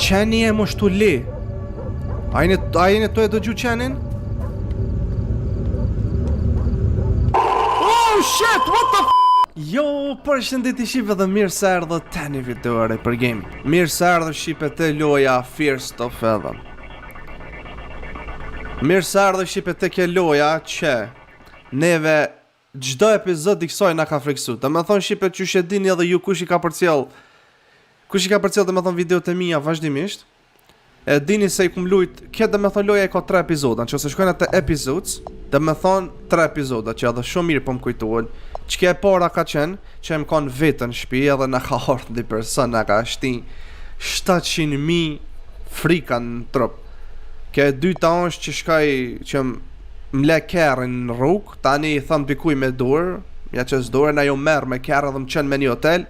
Qeni e më shtu li. A jeni të e dëgju qenin? Oh shit, what the f***? Jo, përshëndetje Shqipe dhe mirë se erdhët te një videore për game. Mirë se erdhët Shqipe te loja First of Elden. Mirë se erdhët Shqipe te kjo loja që neve çdo epizod i kësaj na ka friksu. Dhe me thonë Shqipe që e dini edhe ju kush i ka përcjell dhe me thonë videot e mija vazhdimisht. E dini se i kum lujt, kjo dhe me thonë loja i ka 3 epizoda, që ose shkojnë atë epizodes, dhe me thonë 3 epizoda, që edhe shumë mirë po më kujtuan. Çka e para ka qenë, që më kanë vetën në shtëpi edhe na ka ardhur një person, na ka shtin 700.000 frika në trup. Kjo e dyta është që shkoj që më le kerrin në rrugë, tani i thëm dikuj me dorë, ja që s'dorë, na jo merr me kerr edhe më qenë me një hotel,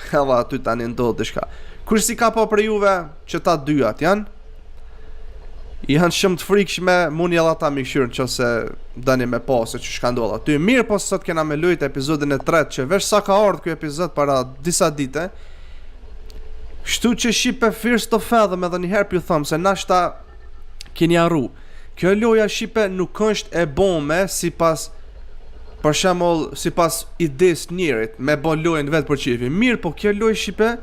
edhe aty tani ndodh diçka. Kush si ka po për juve që ta dyat janë shumë të frikshme, muni edhe ata mi këshyrë nëse dani me pa se që shka ndodha aty. Mirë po sot kena me lujt epizodin e 3 që veç sa ka ardhë kjo epizod para disa dite. Shtu që Shqipe First of Elden edhe njëherë pju thëmë se nashta keni arru. Kjo loja Shqipe nuk është e bome për shembull sipas ides njerit me bon lojën vetë për qifi. Mirë po kjo lojë Shqipe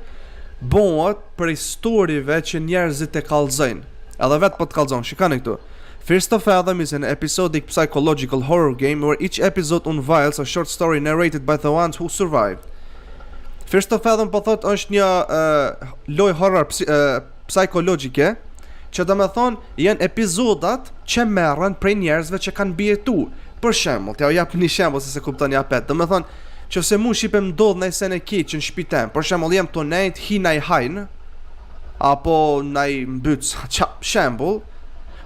bonët për historive që njerëzit e kallëzojnë. Edhe vetë po të kallëzon, shikani këtu. First of Elden is an episodic psychological horror game where each episode unveils a short story narrated by the ones who survived. First of Elden po thot është një lojë horror psikologjike, që do me thonë janë epizodat që merren prej njerëzve që kanë bjetu. Për shembull, t'ja jap një shembull se kupton ja pet. Do me thonë, qëse mu Shqipe më ndodh nëjë sen e keq në shpitem, për shembull jem të nejt, hi naj hajnë, apo naj mbyc shembull,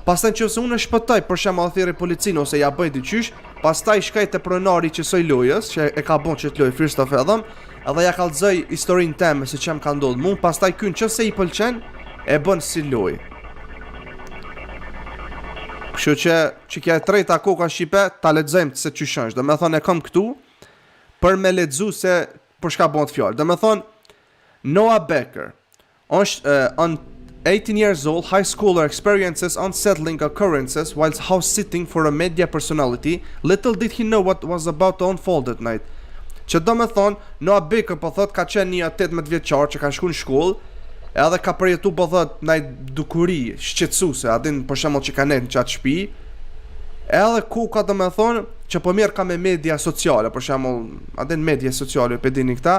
pastaj nëse unë shpëtoj për shembull thirrë policinë ose ja bëj diçysh, pastaj shkoj te pronari që soi lojës, që e ka bën çet lojë First of Elden, edhe ja kallëzoj historinë time se çam ka ndodhur mua, pastaj ky nëse i pëlqen e bën si lojë. Kështu që kjo e treta koka Shqipe ta lexojmë se ç'është. Do të thonë e kam këtu për me lexu se për çka bën fjalë. Do të thonë Noah Becker on 18 years old, high schooler experiences unsettling occurrences whilst house sitting for a media personality. Little did he know what was about to unfold at night. Që do me thonë, Noah Becker po thot ka qenë një 18 vjeçar që ka shku në shkollë, edhe ka përjetu po thot naj dukuri shqetësuese, adin për shembull që ka net në qatë shtëpi, edhe ku ka do me thonë që po mirë ka me media sociale, për shembull, adin media sociale, pe dini këta,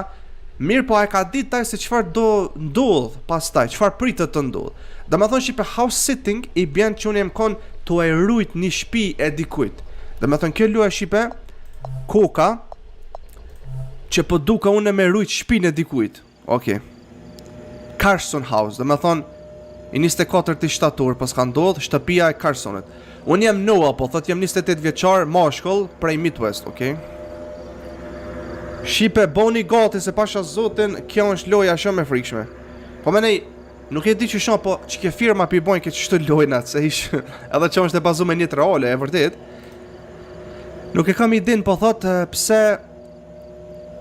mirë po e ka ditë taj se qëfar do ndodh pas taj, qëfar pritë të ndodh. Dhe me thonë Shqipe house sitting i bjen që unë jem kon të e rujt një shpi e dikujt. Dhe me thonë kjo luaj Shqipe koka që po duka unë me rujt shpin e dikujt. Ok, Carson House. Dhe me thonë i 24 të shtator pas ka ndodh shtëpia e Carsonit. Unë jem Noah po thot jem 28 vjeçar mashkull prej Midwest. Ok, Shqipe boni gati se pasha zotin, kjo është loja shumë e frikshme. Po menej, nuk e di që shumë, po që kjo firma pi bojnë këtë qështu lojnat, se ish, edhe që është e bazu me një të reale, e vërtet. Nuk e kam idin, po thot, pse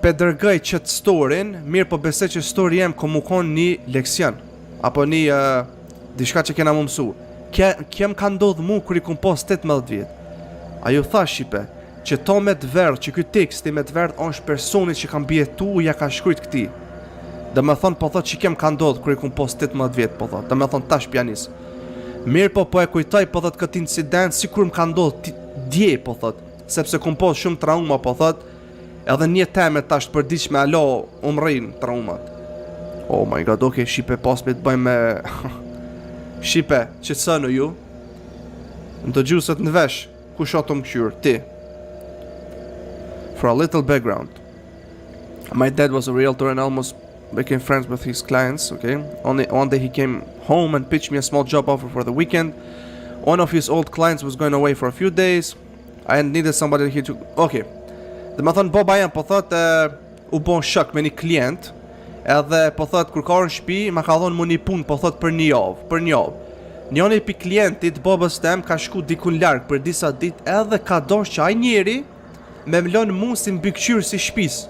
pe dërgëj qëtë storin, mirë po bese që story jem ko mu kon një leksion, apo një dishka që kena mu mësu. Kjem ka ndodh mu kër i kum pos 18 vjet. A ju tha Shqipe, që to me të verdh, që ky teksti me të verdh është personit që kam bjetu ja ka shkrujt këti. Dhe me thonë po thot që kem ka ndodh kër i kum pos 18 vjet, po thot. Dhe me thonë tash pianis. Mirë po e kujtoj po thot këtë incident si kur më ka ndodh dje, po thot. Sepse kum pos shumë trauma, po thot. Edhe një teme tash për diq me alo umrin traumat. Oh my god, okay, Shqipe pas me të bëjmë me Shqipe, që të sënë ju në të gjusët në vesh, ku shotë më këshyrë, ti. For a little background, my dad was a realtor and almost became friends with his clients. Okay, one day he came home and pitched me a small job offer for the weekend. One of his old clients was going away for a few days. I needed somebody here to... Okay, dhe me thonë baba jam po thot u bon shok me një klient, edhe po thot kur ka në shtëpi ma ka thonë mu një pun po thot për një javë. Njoni pi klientit babës tem ka shku dikun larg për disa dit, edhe ka dosh që aj njeri me mlon mu si mbikqyr si shpis,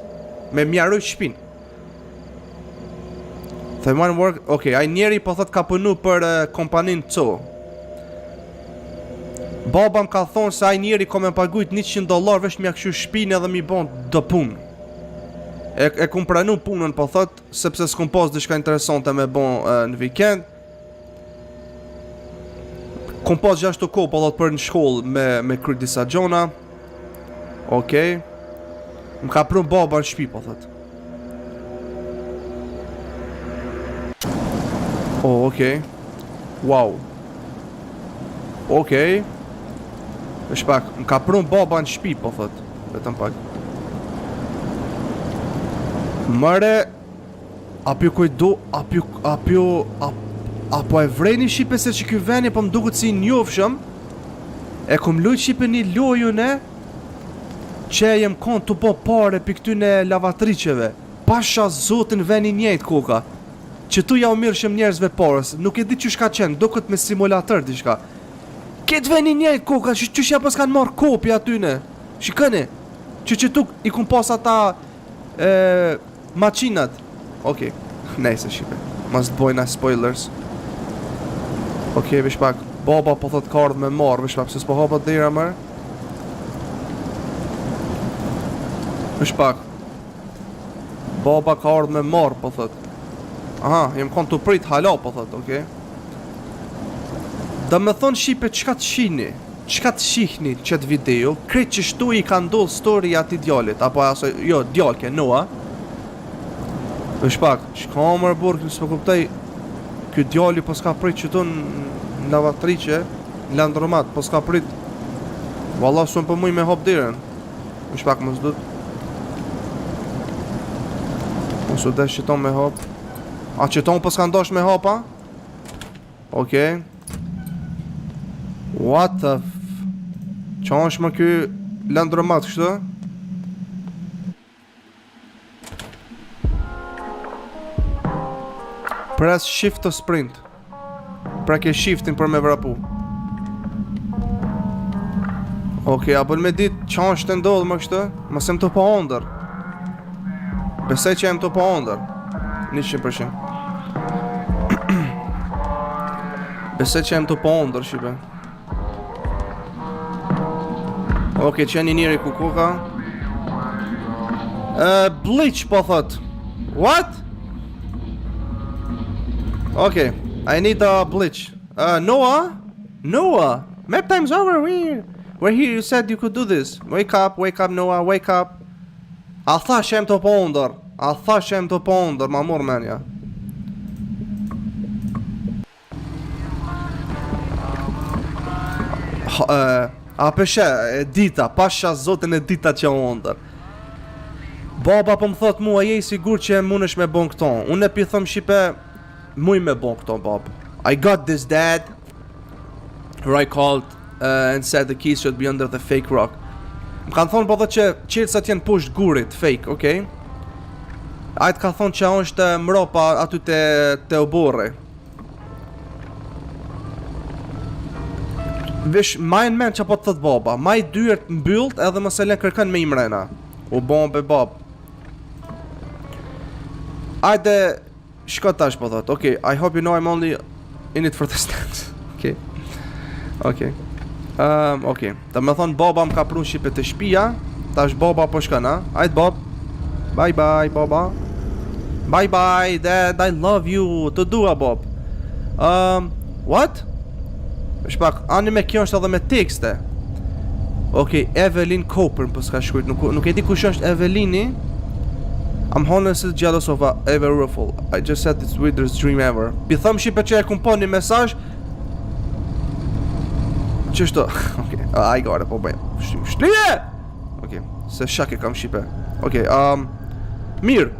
me mjaroj shpin. The one work, okay, ai njeri po thot ka punu për kompanin CO. Baba më ka thonë se ai njeri ka më pagujt $100 veç mja këshu shpinë edhe mi bon do punë. E kum pranu punën po thot, sepse s'kum pas diçka interesante me bon në weekend. Kum pas 6 kohë po thot për në shkollë me kry disa gjona. Okej. Më ka prun baba në shtëpi po thot. Oh, okej. Wow. Okej. Vesh pak, më ka prun baba në shtëpi po thot. Vetëm pak. Mëre, apo e vreni Shqipe se që ky veni po më duket si njofshëm. E kom lujt Shqipe një loju ne që jem kon të po pare për këtyne lavatriqeve. Pasha zotin veni njejt koka. Që tu ja u mirëshëm njerëzve parës. Nuk e di që shka qenë, duket me simulator diçka. Ketë veni njejt koka, që shja pas kanë marrë kopja atyne. Shikëni, që tuk i kum pas ata maçinat. Okej, nejse Shqipe. Mas të bojna spoilers. Okej, vish pak. Baba po thot ka ardhë me marrë, vish pak, se s'po hapa dhira mërë. Vish pak. Baba ka ardhë me marrë, po thot. Aha, jem kon të prit hala, po thot, okej. Da me thonë Shqipe, qka të shihni? Qka të shihni qëtë video? Kretë që shtu i ka ndodhë story ati djallit. Apo aso, jo, djallke, Noa. Vish pak, shka mërë burë, nësë më kuptaj. Ky djalli po s'ka prit që tu në lavatriqe, në landromat, po s'ka prit. Wallah, s'u për muj me hop diren. Vish pak, më s'dut. Mos u desh qëton me hop. A qëton po s'ka ndosh me hopa? Okej. What the f... Qa është më ky landromat kështu? Press shift to sprint. Pra ke shiftin për me vrapu. Okej, apo me dit qa është të ndodhë më kështu? Mas jem të po ondër. Besej që jem të po ondër. 100%. Besej që jem të po ondër, Shqipe. Okej, që një njëri kukuka. Bleach po thot. What? Okay, I need a bleach. Noah? Noah? Map time's over, we're here, you said you could do this. Wake up, Noah, wake up. A thash jem të pondër. A thash jem të pondër, ma mor menja. A peshe, e dita, pasha zotin e dita që ondër. Baba po më thot mua, je i sigur që munesh me bon këto. Unë e pi thëm Shqipe, muj me bon këto, bab. I got this, dad. Her I called and said the keys should be under the fake rock. Më kanë thonë po dhe që qilësat jenë pusht gurit, fake, okej? Ajtë ka thonë që është mropa aty te oborri. Vish, majnë men që po të thët baba. Maj dyrt mbyllt edhe më se len kërkën me imrena. U bombe bab. Ajde, shko tash po thot. Okay, I hope you know I'm only in it for the stats. Okay. Okay. Okay. Ta me thonë baba më ka prun Shqipe të shpia. Tash baba po shkën, ha? Ajde bab. Bye bye baba. Bye bye dad, I love you. Të dua bab. What? Shpak, anime kjo është edhe me tekste. Okej, Evelyn Cooper për s'ka shkujt. Nuk e di kush është Evelini. I'm honestly jealous of Ever Ruffle. I just said it's weirdest dream ever. Pi thëm Shqipe që e kumpon një mesazh. Qështu? Okej, I got it, po bëjmë. Shtrije! Okej, se shak e kam Shqipe. Okej, mirë.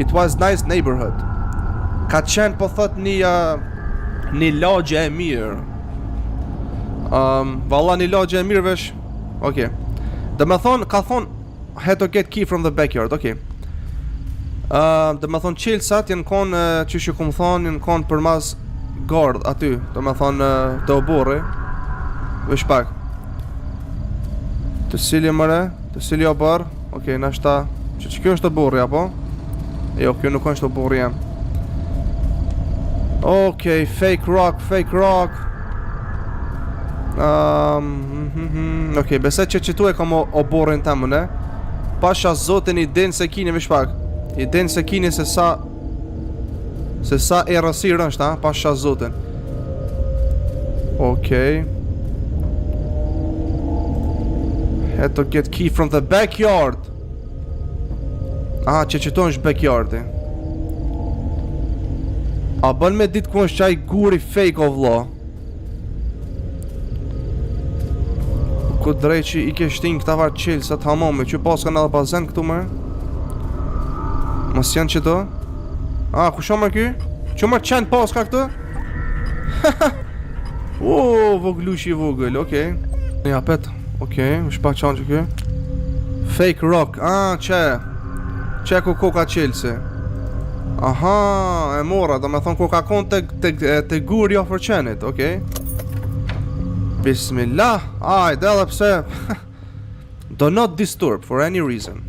It was nice neighborhood. Ka qenë po thot një lagje e mirë. Valla një lagje e mirë vesh. Okej. Dhe me thonë, ka thonë had to get key from the backyard, okej. Dhe me thonë qilësat jenë konë, që që këmë thonë, jenë konë për mas gardh aty. Dhe me thonë të oborri. Vesh pak. Të sili mëre, të sili o bërë. Okej, nashta, që kjo është të borri, apo? Jo, kjo nuk është të borri jam. Okej, fake rock. Okej, besoj që tu e kam oborrin tamën, e? Pasha zotin I den se kini veç pak. I den se kini se sa e rësirë është, ha? Pasha zotin. Okej. Had to get key from the backyard. Aha, që tu është backyardi. A bën me ditë ku është qaj guri fake of law. Ku drejqi I ke shtin këta varë qelë sa të hamome. Që pas kanë edhe bazen këtu më? Mos janë që do? A, ku shumë ky? Që mërë qenë pas ka këtu? Voglushi vogël, okej. Një apet, okej, është pak qanë që ky. Fake rock, që ku koka qelësi. Aha, e mora, do me thonë ku ka konë të guri ofër qenit, okej. Bismillah, ajde edhe pse. Do not disturb for any reason.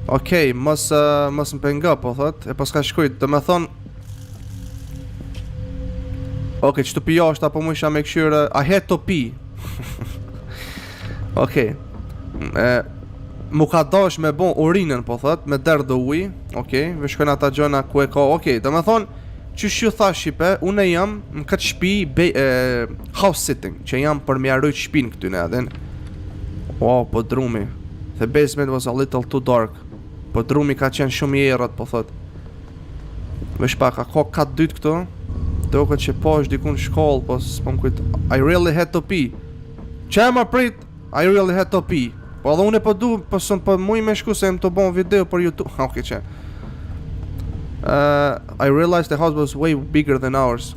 Okej, mos më penga, po thot. E pas ka shkujt, do me thonë. Okej, që të pi jashtë apo mu isha me këshyrë. I had to pee. Okej. Mu ka dash me bon urinën, po thot, me derdh dhe uj. Okej, vëshkojnë ata gjona ku e ka. Okej, do me thonë, që shju tha Shqipe, une jam në këtë shpi house sitting, që jam për me arrujt shpin këty në adin. Wow, po drumi. The basement was a little too dark. Po drumi ka qenë shumë I erët, po thot. Vesh pa, ka katë dytë këtu. Do këtë që po është dikun shkollë, po s'pon kujtë. I really had to pee. Që e më prit? I really had to pee. Po edhe unë po du, po mu I me shku se më të bon video për YouTube. Okej që. I realized the house was way bigger than ours.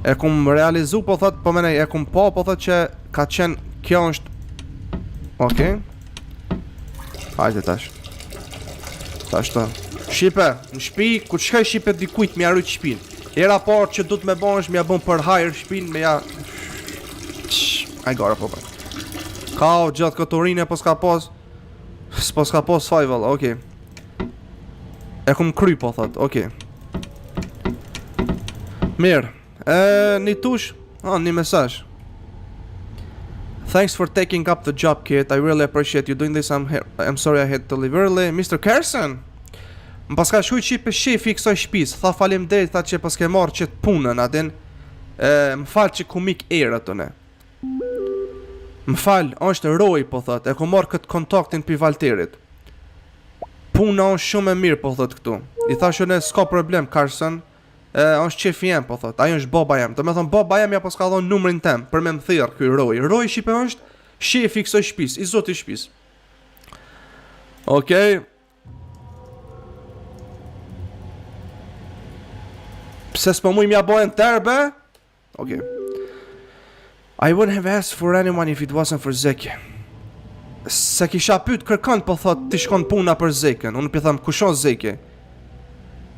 E kum realizu, po thot, po menej, e kum po thot që ka qenë, kjo është. Okej. Hajde tash. Tash të. Shqipe, në shpi, ku të shkaj Shqipe dikujt me arrujt shpin. Era parë që du të me bon është me ja bon për hajrë shpin, me ja. Aj gara po për. Ka o gjatë këtë urine, po s'ka pos fajval, okej. E kum kry, po thot, okej. Mirë. Një tush, një mesazh. Thanks for taking up the job, kid. I really appreciate you doing this. I'm sorry I had to leave early. Mr. Carson. Më paska shkuj që për shefi I kësoj shpis. Tha falim dhe, tha që paske marrë që të punën adin. Më falë që ku mik erë atëne. Më falë, është roj, po thot. E ku marrë këtë kontaktin për Valterit. Puna është shumë e mirë, po thot këtu. I tha shone, s'ka problem, Carson. është qefi jem, po thot. Ajo është baba jem. Do me thonë, baba jem ja po s'ka dhonë numrin tem për me më thirë këj roj. Roj Shqipe është shefi I kësoj shpis. I zoti shpis. Okej. Pse s'po mu I mja bojnë terbe? Okay. I wouldn't have asked for anyone if it wasn't for Zeki. Se kisha pyet kërkon, po thot ti shkon puna për Zekën. Unë pi tham kush është Zeki?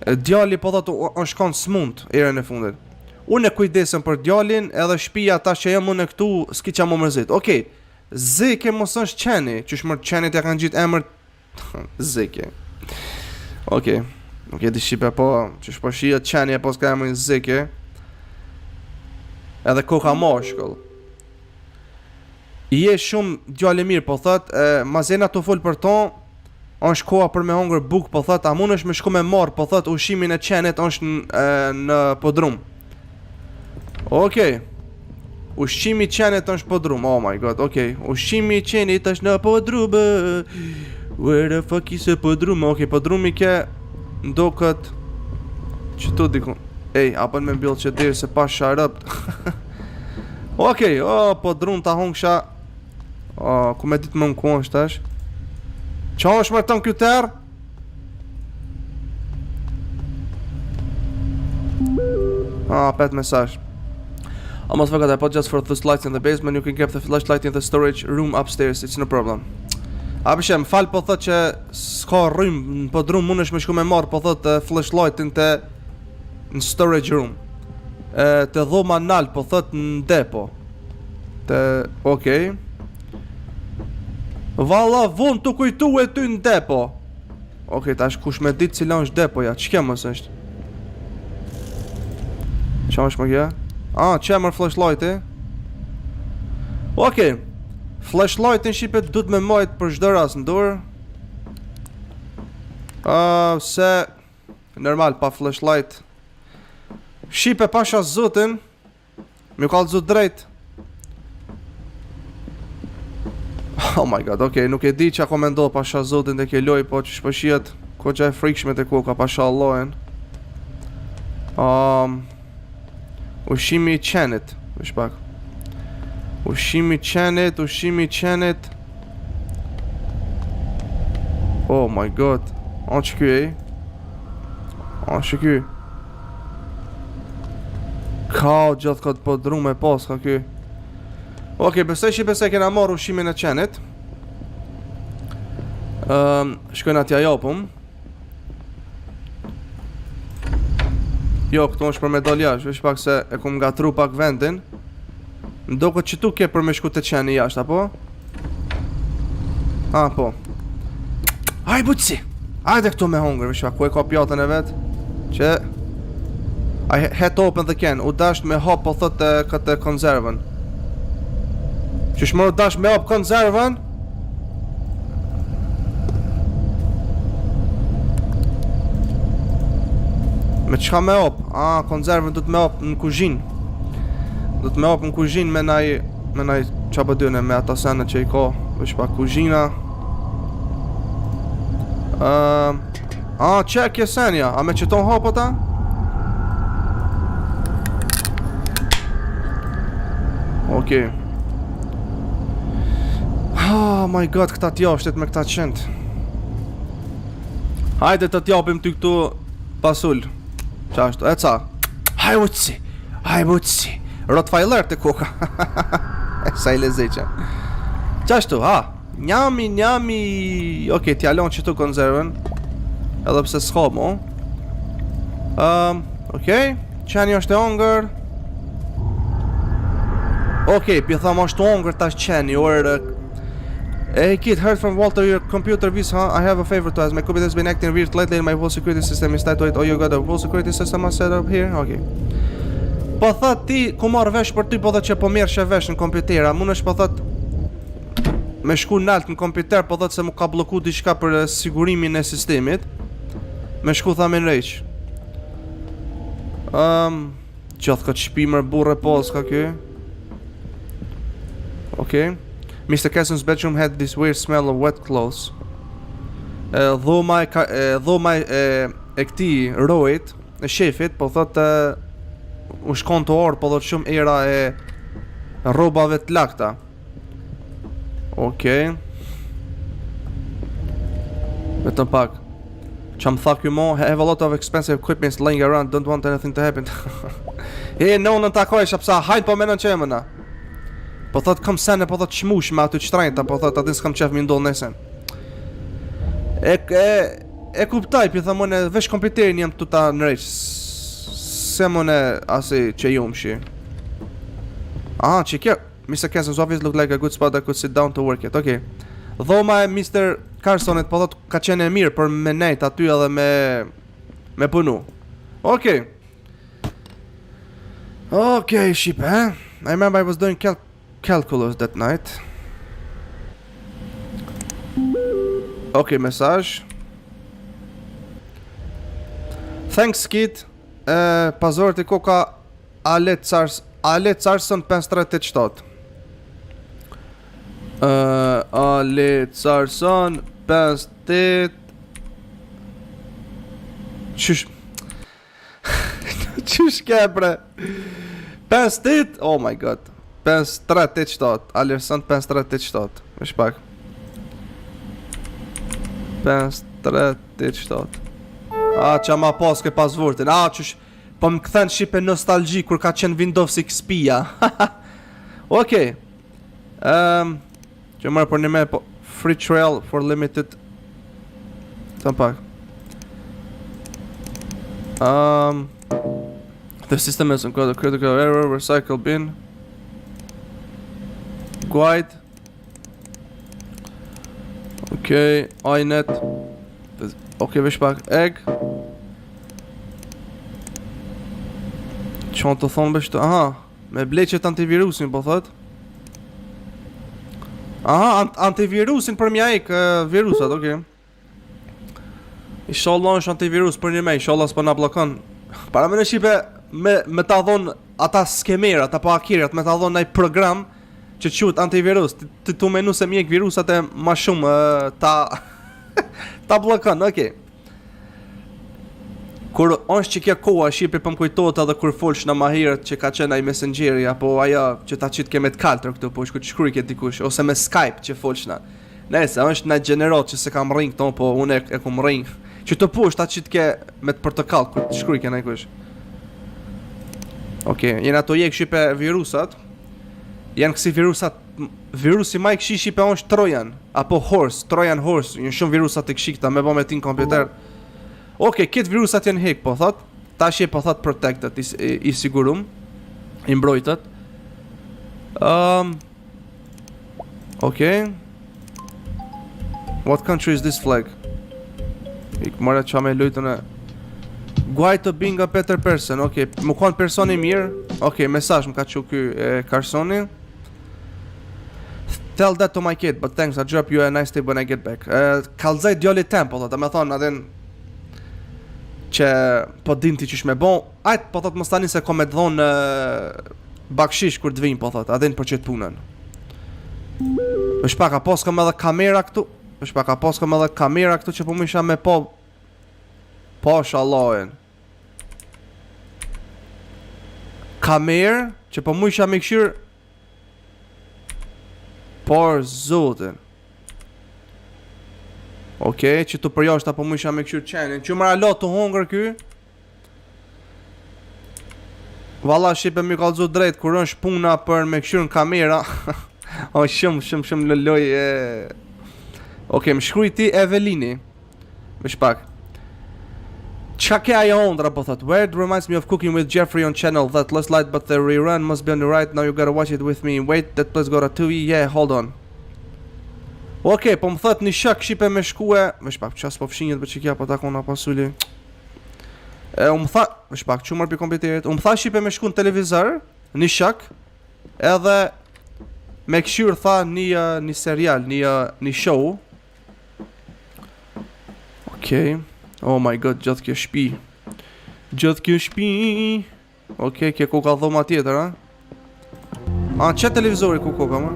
Djali po thot on shkon smund erën e fundit. Unë e kujdesem për djalin, edhe shtëpia tash që jam unë këtu s'ki qa më mërzit. Okej. Zeki mos është qeni, qysh më qenit ja kanë gjitë emër Zeki. Okej. Nuk e di Shqipe po, që shpo shijet qenje po s'ka emrin Zeki. Edhe koka moshkull. I e shumë djali mirë, po thot, mazena të full për ton, është koha për me hongër buk, po thot, a mund është me shku me marë, po thot, ushimin e qenit është në podrum. Okej. Ushqimi I qenit është podrum, oh my god, okej. Ushqimi I qenit është në podrum, where the fuck is a podrum? Okej, podrumi ke ndo këtë që tu dikun. Ej, apën me mbill që dirë se pas sharëpt. Okej, podrum ta hongsha. Ku me ditë më në ku është tash? Qa është mërë të në kyter? Pet mesazh. Almost forgot I bought just for those lights in the basement. You can keep the flashlight in the storage room upstairs. It's no problem. Abishem, fal po thot që s'ka rrym në podrum, mund është me shku me marë, po thot flashlightin të në storage room. Të dhoma nalt, po thot në depo. Okej. Valla vun të kujtu e ty në depo. Okej, tash kush me ditë cila është depoja, qëke mës është? Qa është më kja? Qemër flashlighti. Okej. Flashlightin shqipet du të me majt për çdo rast në dorë. Se normal pa flashlight shqipe pasha zotin. Mi ka zot drejt. Oh my god, okej, nuk e di qa komendo pasha zotin dhe ke loj, po që shpëshjet ko qa e frikshme të koka pasha Allahin. Ushimi i qenit, vish pak. Ushimi i qenit. Oh my god. Që ky e? Që ky? Ka gjithë këtë po dru me pas ka ky. Okej, besoj kena marrë ushimin e qenit. Shkojnë atja japum. Jo, këtu është për me dal jashtë, veç pak se e kum gatru pak vendin. Ndo këtë që tu ke për me shku të qeni jashtë, apo? Po. Aj, butësi! Ajde këtu me hongër, veç pak, ku e ka pjatën e vetë? Që... I had to open the can, u dasht me hap po thot këtë konzervën. Qysh më u dasht me hap konzervën? Me qka me hap? Konzervën du të me hap në kuzhinë. Du të me hap në kuzhinë me naj qa bëdyne me ata sene që i ka. Vesh pa kuzhina. Qek je senja, a me qëton hap ata? Okej. Oh my god, këta t'jashtet me këta qend. Hajde të t'japim ty këtu pasul. Qashtu, e ca? Haj butësi. Rottweiler të koka. Sa i lezeqe. Qashtu, njami. Okej, t'jalon që tu konzervën. Edhe pse s'ka mo. Okej, qeni është e hongër. Okej, pjetham është hongër tash qeni, Hey kid, heard from Walter your computer vis, huh? I have a favor to ask. My computer has been acting weird lately and my whole security system is tied to it. Oh, you got a whole security system set up here? Okay. Po thot ti, ku marr vesh për ty, po thot që po merr që vesh në kompjutera. Munësh po thot me shku nalt në kompjuter, po thot se mu ka bloku diçka për sigurimin e sistemit. Me shku tha me nreq. Gjath këtë shpimër burre pos ka kjo. Okay. Mr. Casson's bedroom had this weird smell of wet clothes. Dhoma e këtij rojit, e shefit, po thot u shkon të orë, po thot shumë era e rrobave të lakta. Okej. Vetëm pak. Çam tha ky mo, have a lot of expensive equipment laying around, don't want anything to happen. No, në takoj shapsa, hajt po menon që emëna. Po thot kam sene, po thot qmush me aty qtrajnëta, po thot atin s'kam qef mi ndoll nesen. E kuptaj, pi tha mone, vesh kompjuterin jem të ta nreq. Se mone asi që jumë shi. Që kjo, Mr. Carson's office looked like a good spot I could sit down to work at, okej. Dhoma e Mr. Carsonit, po thot ka qene mirë për me nejt aty edhe me punu. Okej, shipe, I remember I was doing calculus that night. Okay, message. Thanks kid. Pazorët i koka Alet Carson 537. Alet Carson 58. Qysh ke bre? 58? Oh my god. 5387, Alerson 5387. Vesh pak. 5387. Qa ma pas ke pasvortin. Qysh po më kthen shipe nostalgji kur ka qenë Windows XP-ja. Okej. Që marrë për një me po free trial for limited. Tam pak. The system has got a critical error, recycle bin. Guide. Okay, iNet. Okay, vesh pak egg. Çon të thonë bështu, aha, me bleqet antivirusin po thot. Aha, antivirusin për mja ek virusat, okay. Inshallah është antivirus për një me, inshallah s'po na bllokon. Para më në shipe me ta dhon ata skemerat apo hakerat, me ta dhon ai program që quhet antivirus, ti tu menu se mjek virusat e ma shumë ta bllokon, okay. Kur është që kjo koha shipe për më kujtohet edhe kur folsh në ma herët që ka qenë ai Messengeri apo ajo që ta qit ke me t'kaltër këtu po shku shkruaj ke dikush ose me Skype që folsh na. Nëse është në gjenerat që se kam rrin këto po unë e kum rrin. Që të push ta qit ke me të portokall kur të shkruaj ke ndaj kush. Okej, janë ato jek shipe virusat. Janë kësi virusat, virusi më i këshi shipe është Trojan apo Horse, Trojan Horse, janë shumë virusat të këshikta me bë me tin kompjuter. Okej, këtë virusat janë hek, po thot. Tash po thot protected, i sigurum, i mbrojtët. Okej. What country is this flag? Ik mora qa me lujtën e Guaj to being a better person. Okej, më konë personi mirë. Okej, mesazh më ka që ky Carsoni. Tell that to my kid, but thanks, I'll drop you a nice tip when I get back. Kallzaj djali tem, po thot, me thonë adin që po dinti qysh me bon. Ajt, po thot, mos tani se ko me dhonë bakshish kur të vinë, po thot, adin për qëtë punën. Është pak, a pos kam edhe kamera këtu. Është pak, a pos kam edhe kamera këtu që po më isha me po shallahin. Kamerë që po më isha me këshirë. Por zotin. Okej, që të përjashtë apo më isha me këshirë qenin. Që mëra lot të hongër ky. Valla shipe mi kalzu drejt kur është puna për me këshirë në kamera. O shumë lëlloj Okej, më shkruj ti Evelini. Më shpak. Qa ke ajo ondra po thot? Weird reminds me of Cooking with Jeffrey on channel that last light but the rerun must be on the right. Now you gotta watch it with me. Wait, that place got a TV. Yeah, hold on. Okej, po më thot një shak shipe me shkue. Më shpak, qas po fshinjet për që kja po takon apo suli. Më tha, më shpak, që mërë për kompjuterit. Më tha shipe me shku në televizor. Një shak. Edhe me këshyrë tha një serial, një show. Okej. Oh my god, gjatë kjo shpi. Okej, kjo koka dhoma tjetër, ha? Që televizori ku koka, ma?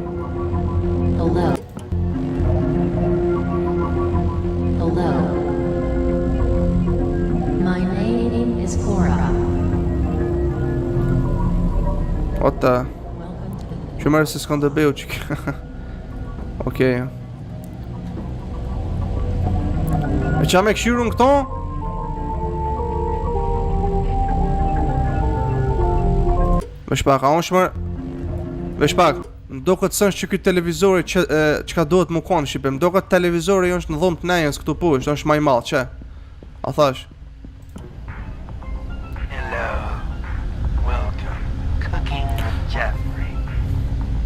Hello. My name is Cora. Ota. Që mërë se s'kon të beu që kjo. Okej. E qa me këshyrun këto? Veshpak, a unë shmër... Veshpak, ndo këtë sënsh që këtë televizori që ka duhet më konë shipe. Ndo këtë televizori është në dhumë të nejës këtu push, është maj malë, që? A thash? Hello, welcome, Cooking with Jeffrey.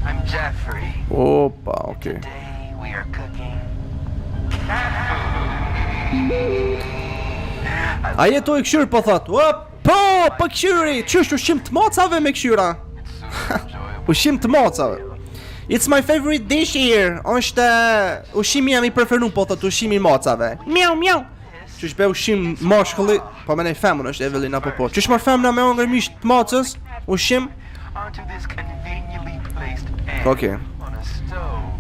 I'm Jeffrey. Opa, okej. Today we are cooking A jeto i këshyrë po thot? Po këshyri, qështë ushqim të mocave me këshyra? Ushqim të mocave. It's my favorite dish here. Është ushqimi jam i preferuar po thot ushqimi i mocave. Miau miau. Qysh be ushqim mashkulli, po më nej femën është Evelyn apo po. Qysh marr femna me hongër mish të mocës? Ushqim? onto this conveniently placed pan Okay. on a stove.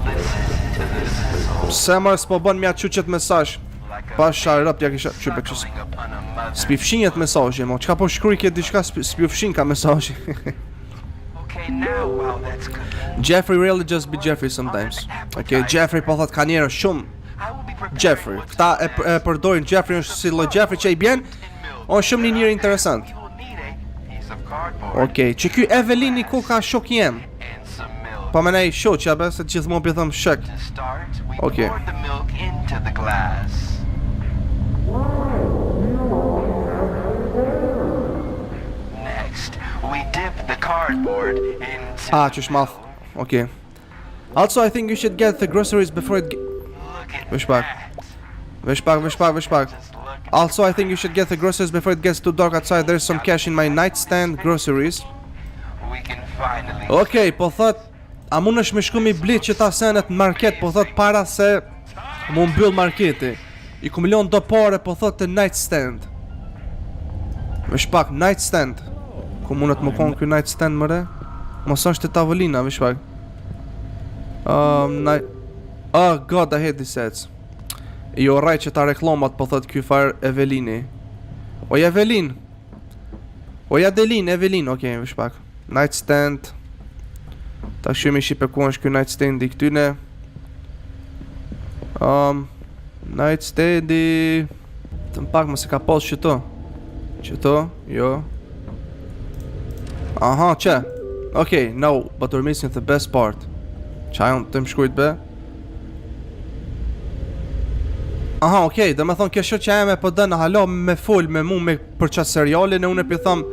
Listen to the sizzle. Se marrë s'po bën mja qyqet mesazh. Like a Pa sharëp ja kisha qype që struggling upon a mother. spifshinjet mesazhi, mo. Çka po shkruaj ke diçka spifshin ka mesazhi. Okay, now while that's cooking, Jeffrey really just be Jeffrey sometimes. Okay, Jeffrey po thot ka njerëz shumë I will be preparing Jeffrey. Këta e përdorin Jeffrey është si lloj Jeffrey që i bjen. Është shumë një njeri interesant. You will need a piece of cardboard Okej, që ky Evelini ku ka shok jem. and some milk. Po më nej shoqja be se gjithmonë pi them shok. To start, we Okay. pour the milk into the glass. Next, we dip the cardboard into Qysh mouth. Okay. Also, I think you should get the groceries before it Look at Vesh pak. that. Vesh pak. Just look Also, I think you should get the groceries before it gets too dark outside. There's some cash in my nightstand, groceries. We can finally. Okej, po thot, a mund është me shku mi blit që ta senet në market, po thot para se mu mbyll marketi. I ku milion do pare, po thot të nightstand. Me shpak, nightstand. Ku mundet më konë kjo nightstand mëre? Mos është të tavolina, me shpak. Oh god, I hate these ads. Jo raj që ta reklamat po thot ky far Evelini. Oj Evelin. Oj Adelin, Evelin, okej, më shpak. Nightstand. Ta shumë i shipe ku është ky nightstand i këtyne. Nightstand i... Të më pak më se ka pas qëto. Qëto, jo. Aha, që? Okej, no, but we're missing the best part. Qajon të më shkujt be? Aha, okej, dhe me thonë kjo shoqja e me po dënë halo me full me mu me për qatë serialin e unë e për thëmë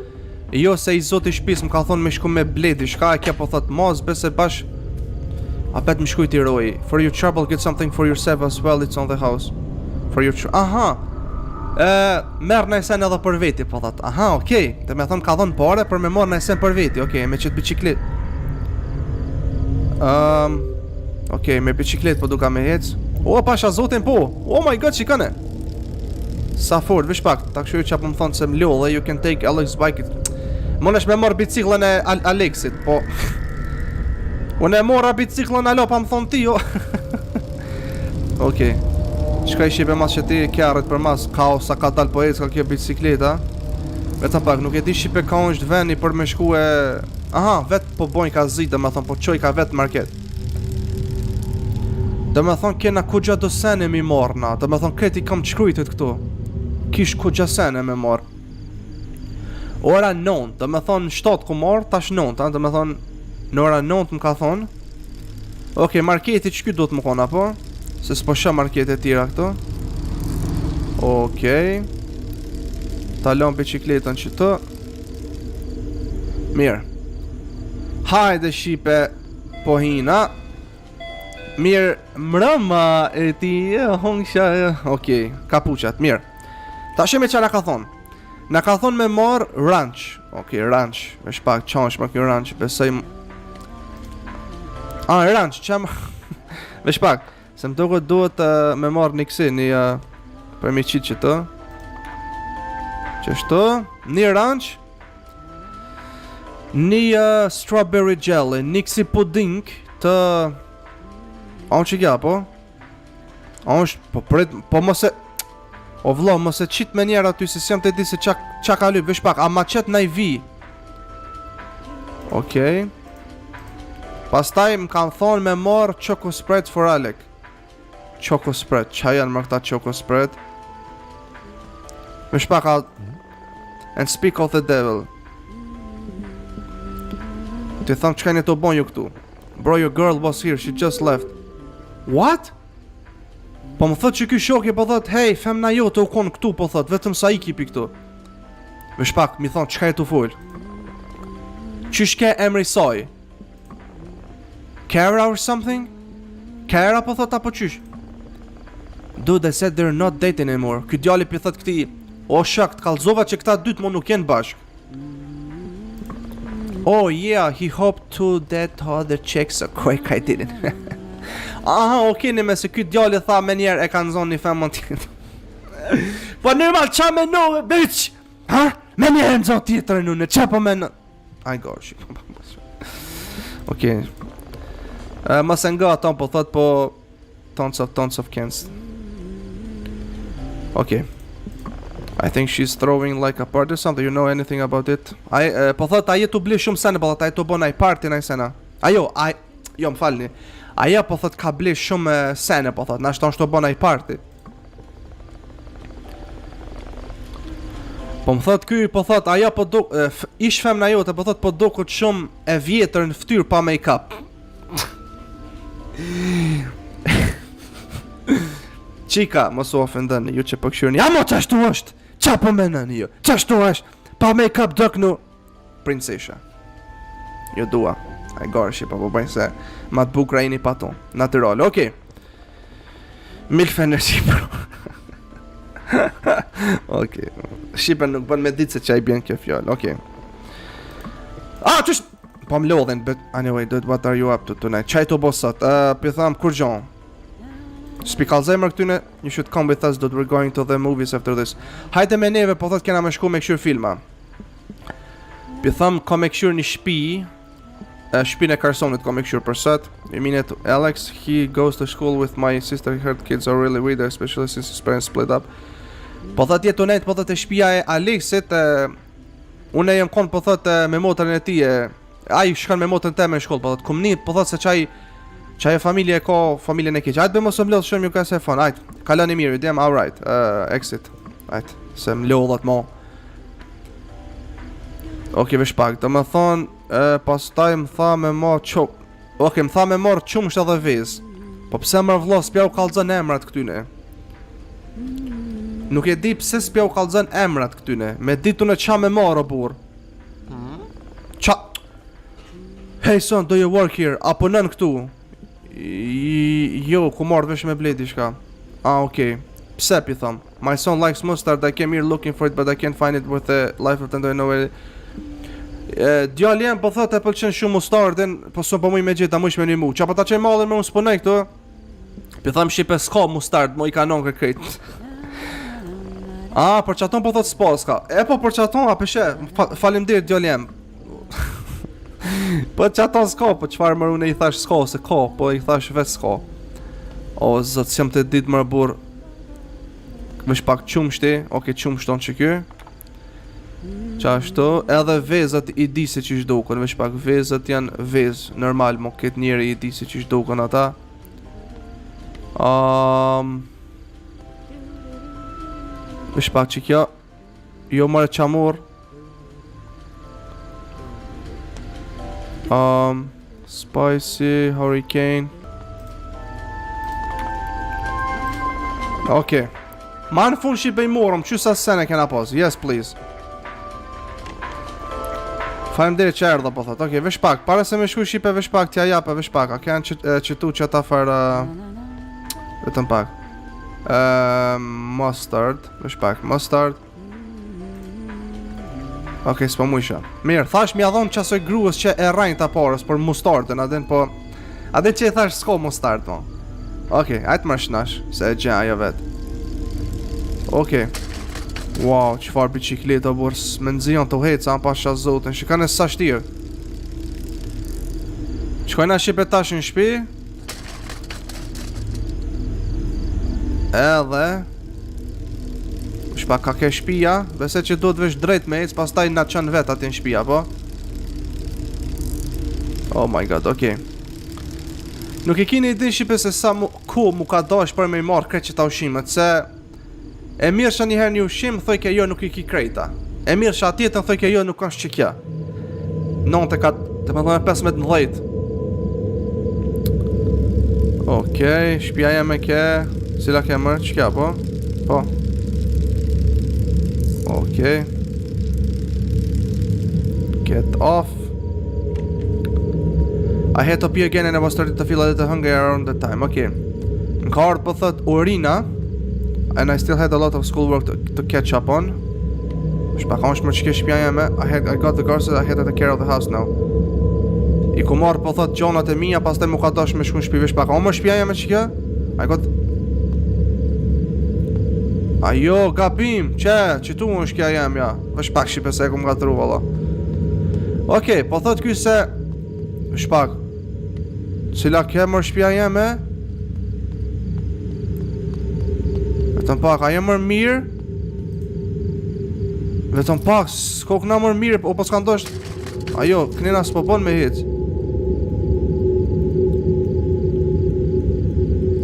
jo se i zoti shpis më ka thonë me shku me bledi shka e kja po thëtë mos bese bash a bet më shkujt i roi. For your trouble get something for yourself as well, it's on the house. For your aha merë në esen edhe për veti po thëtë. Aha, okej, dhe me thonë ka thonë pare për me morë në esen për veti. Okej, me qëtë biciklet. Okej, me biciklet po duka me hec. O, pasha zotin po. Oh my god, shikane. Sa fort, vish pak. Ta këshu që po më thonë se më ljollë dhe you can take Alex bike. Mon është me marrë biciklën e Alexit, po. Unë e mora biciklën alo, pa më thonë ti, jo. Okej. Qka i shipe mas që ti kjarët për mas, ka sa ka dal po ecë ka kjo bicikleta. Veta pak, nuk e di shipe ka është veni për me shku e... Aha, vetë po bojnë ka zita, me thonë, po qoj ka vetë market. Dhe me thonë kena ku gja do sene mi marrë na. Dhe me thonë kreti kam qkrujtit këtu. Kish ku gja sene me marrë. Ora 9, dhe me thonë 7 ku marrë, tash 9. Dhe me thonë në ora 9 më ka thonë. Okej, marketi që ky do të më kona po. Se s'po shë markete tira këtu. Okej. Talon bicikletën që të. Mirë. Hajde shipe po hina. Mirë, mrëma e ti, hongsha, okej, kapuqat, mirë. Ta sheme që na ka thonë. Na ka thonë me marë ranch. Okej, ranch, me shpak, qansh më kjo ranch, besoj... ranch, që më... me shpak, se më duket duhet me marë një kësi, një... për mi qitë që të... Qështu, një ranch... Një strawberry jelly, një kësi pudding të... A unë që kja, po? A unë po prit, po mos e... O vlo, mos e qit me njerë aty, se si jam të di se qa ka lyp, vish pak, a ma qet na i vi. Okej. Pastaj më kanë thonë me marë choco spread for Alec. Choco spread, qa janë më këta choco spread? Vish pak, and speak of the devil. Ti thonë qka një të bon ju këtu. Bro, your girl was here, she just left. What? Po më thot që ky shoki po thot, hey, femna jo të u konë këtu, po thot, vetëm sa i kipi këtu. Me shpak, mi thonë, qka e të full? Qysh ke emri saj? Kara or something? Kara po thot, apo qysh? Dude, they said they're not dating anymore. Ky djali pi thot këti, o shak, të kalzova që këta dytë mo nuk jenë bashk. Oh yeah, he hoped to that other chick, so quick I didn't. Aha, okej, me se ky djali tha me njerë e kanë zonë një femën tjetër. Po normal, qa me no, bitch? Ha? Me njerë në zonë tjetër në, qa po me në... Ai gosh. Okej. Mas e nga aton po thot po... Tons of cans. Okej. I think she's throwing like a party or something. You know anything about it? Po thot aje tu ble shumë sene, po thot aje tu bon ai party në sena. Jo, më falni. Aja po thot ka ble shumë sene, po thot, na shton shto bon ai party. Po më thot ky, po thot, aja po do... ish femna jote, po thot, po dukut shumë e vjetër në fytyrë pa make-up. Qika, mos u ofendoni, ju që po këshirni. Ja mo, qashtu është? Qa po menani ju? Qashtu është? Pa make-up dëk nu... Princesha. Jo dua. Ai garshi, po bëjnë se ma të bukra jeni pa ton. Natural, okej. Milf energy, bro. Okej. Shqipen nuk bën me ditë se çai bën kjo fjalë. Okej. Ç'është? Po më lodhin, but anyway, dude, what are you up to tonight? Çaj të bosat. Pi tham kur gjon. Speak Alzheimer këtyne, you should come with us, dude, we're going to the movies after this. Hajde me neve, po thot kena me shku me këshyr filma. Pi tham ka me këshyr një shtëpi, shtëpinë e Carsonit ka me këshyr për sot. I mean it, Alex, he goes to school with my sister, her kids are really weird, especially since his parents split up. Po thot jetë unet, po thot e shtëpia e Alexit, unë jem kon po thot me motrën e tij, ai shkon me motrën teme në shkollë, po thot kumni, po thot se çaj e familje ka familjen e keq. Hajt bëjmë mos më lodh shumë ju ka se fon. Hajt, kaloni mirë, dem, all right. Exit. Hajt, se më lodhat mo. Okej, vesh pak. Do më thon, pastaj më tha me ma çop. Okej, më tha me marr çumsh edhe vez. Po pse më vëlla s'pja u kallzon emrat këtyne? Nuk e di pse s'pja u kallzon emrat këtyne. Me ditun e ça me marr o burr. Ça? Hey son, do you work here? Apo nën këtu? Jo, ku marrë vesh me bledi shka. Okay. Pse pi thom? My son likes mustard, I came here looking for it, but I can't find it with the life of I know it. Djali jem po thot e pëlqen shumë mustardin, po s'po muj me gjeta mush me një mu. Qa po ta qej mallin me unë s'punoj këtu? Pi thom shqipe s'ka mustard, mo I kanon kërkejt. Për qaton po thot s'pa s'ka. Po për qaton, apeshe, faleminderit djali jem. Po qaton s'ka, po qfarë mërë unë I thash s'ka, se ka, po I thash vetë s'ka. O, zot, si jam të ditë mërë burë. Vesh pak qumshti, oke qumshton që kjo. Qashtu, edhe vezat I di se që shdukën, vesh pak vezat janë vez, normal, mo këtë njeri I di se që shdukën ata. Vesh pak që kjo, jo mërë qamur. Spicy, hurricane. Okay. Ma në fund shqipe I morëm, që sa sene kena pas? Yes, please. Faleminderit që erdha po thot. Okay, vesh pak. Para se me shku shqipe vesh pak, t'ja jape vesh pak. A kanë qëtu që ata farë... Vetëm pak. Mustard. Vesh pak, mustard. Okej, s'po mujshë. Mirë, thash mi adhon qasoj gruës që e rajnë të parës për mustardën, adin po... Adin që I thash s'ko mustard, mo. Okej, ajtë më shnash, se e gjen ajo vetë. Okej. Wow, qëfar biciklet o burë, me nëzion të hecë, anë pasha zotin, shikane sa shtirë. Qkojna shqipe tash në shpi. Edhe... Shpa ka ke shpia, bese që duhet vesh drejt me ec, pastaj na qën vet aty në shpia, po? Oh my god, okej. Nuk e kini ide shqipe se sa ku mu ka dash për me I marrë krejt që ta ushimet, se... E mirë shë njëherë një ushim, thoj ke jo nuk I ki krejta. E mirë shë atjetën, thoj ke jo nuk është që kja. 15. Okej, shpia jeme ke... Cila ke mërë, që kja, po? Po. Okay. Get off. I had to pee again and I was starting to feel a little hungry around that time. Okay. Në ka ardhë po thot urina. And I still had a lot of schoolwork to catch up on. Shpaka është më që ke shpja jeme. I got the groceries, I had to take care of the house now. I ku marrë po thot gjonat e mija, pas të mu ka dash me shku në shpive shpaka. O më shpja jeme që ke? I got... Ajo, gabim, që tu është kja jem, ja. Vesh pak shqipe se e kum gatru, valla. Okej, po thot kuj se... Vesh pak. Cila ke mërë shpja jeme? Vetëm pak, a jem mërë mirë? Vetëm pak, s'ko këna mërë mirë, o po s'ka ndosht... Ajo, kënina s'po bon me hit.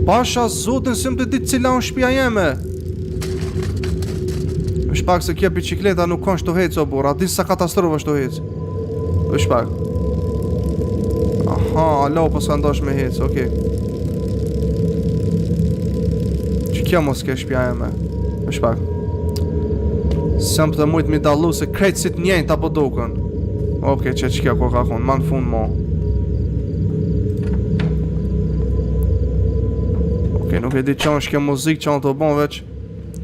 Pasha zotin, si më të ditë cila unë shpja jeme. Shpak se kje bicikleta nuk kanë shtu hecë o burra, din sa katastrofë shtu hecë. Shpak. Aha, alo po s'ka ndosh me hecë, okej. Që kjo mos ke shpja e me. Shpak. Sëm të mujtë mi dalu se krejtë si të njenjë të apo duken. Okej, që kjo ko ka konë, ma në fund mo. Okej, nuk e di që është kjo muzikë që në të bon veç.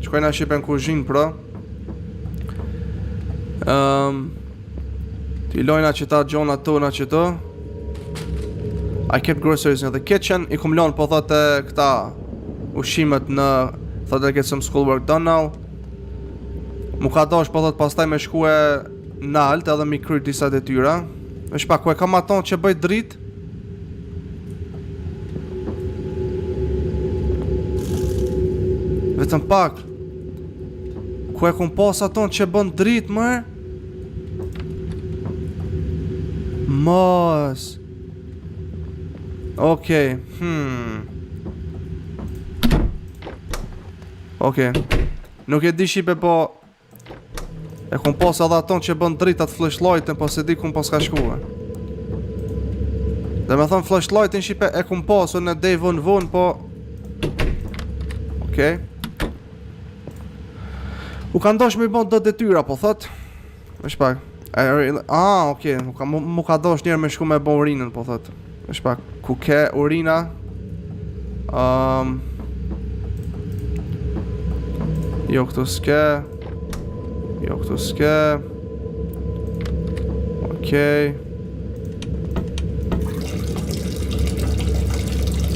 Shkojna shipe në kuzhinë pra. Ti lojna që ta gjona tona që të. I kept groceries in the kitchen. I kum lon po thotë këta ushqimet në, thotë get some schoolwork done now. Mu ka dash po thotë pastaj me shkue nalt edhe mi kry disa detyra. Vesh pa ku e kam aton që bëj dritë. Vetëm pak. Ku e kum pas aton që bën dritë më? Mos. Okej. Okej. Nuk e di shipe po e kum pas edhe aton që bën dritë atë flashlightin, po se di kum pas ka shkuar. Dhe me thon flashlightin shipe e kum pas në day von, po okej. U ka ndosh me i bon do detyra, po thot. Vesh pak. Okej, mu ka dosh njerë me shku me bon urinën, po thot. Vesh pak, ku ke urina? Jo këtu s'ke. Jo këtu s'ke. Okej.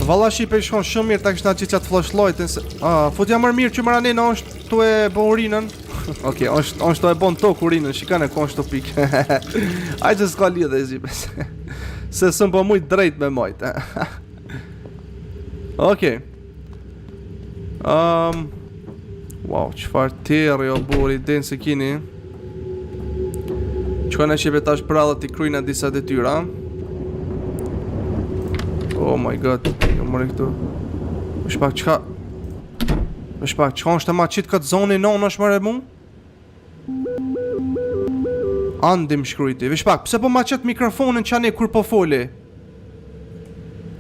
Valla shipe i shkon shumë mirë ta kishna qitë qatë flashlightin se... futja mërë mirë që më ranina është tu e bon urinën. Okej, është tu e bon tok urinën, shikane ku është tu pikë. Ajde s'ka lidhe e zipe se sëm po mujt drejt me majt. Okej. Wow, qëfar tërë jo buri, den se kini. Qëkone shipe tash prallët i kryjna disa detyra. Oh my god, jo mëre këtu. Vesh pak qka... Vesh pak, qka është e ma qitë këtë zoni non është mëre mu? Andim shkrujti. Vesh pak, pse po ma qëtë mikrofonin qani kur po foli?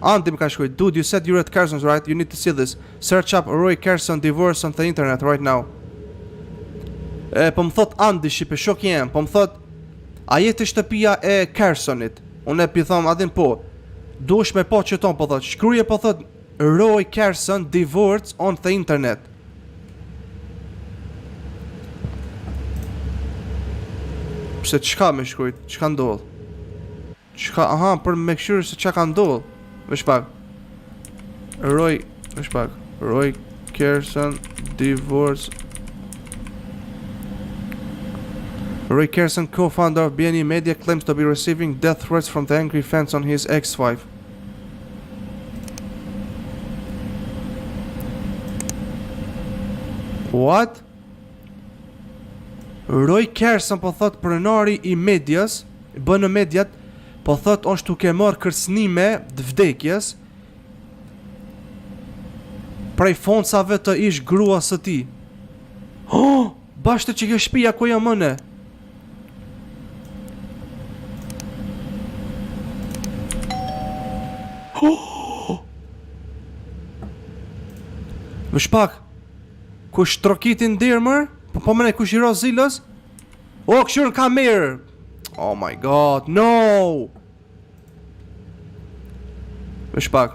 Andim ka shkrujt. Dude, you said you're at Carson's, right? You need to see this. Search up Roy Carson divorce on the internet right now. Po më thot Andi shipe, shok jem. Po më thot, a jetë shtëpia e Carsonit? Unë e pi thom, adin po. Dush me po që ton, po thot, shkruje po thot Roy Carson divorce on the internet. Pse qka me shkrujt, qka ndodh? Qka, për me këshyrë se qa ka ndodh. Vesh pak. Roy Carson divorce. Roy Carson, co-founder of BNE Media, claims to be receiving death threats from the angry fans on his ex-wife. What? Roy Carson po thot pronari I medias, bën në mediat, po thot është duke marrë kërcënime të vdekjes prej fonsave të ish grua së tij. Bashkë që kjo shtëpia ku jam mëne. Vesh pak. Kush trokitin ndirë mër? Po mëne kush I rozilës? O, këshur në kamerë. Oh my god, no. Vesh pak.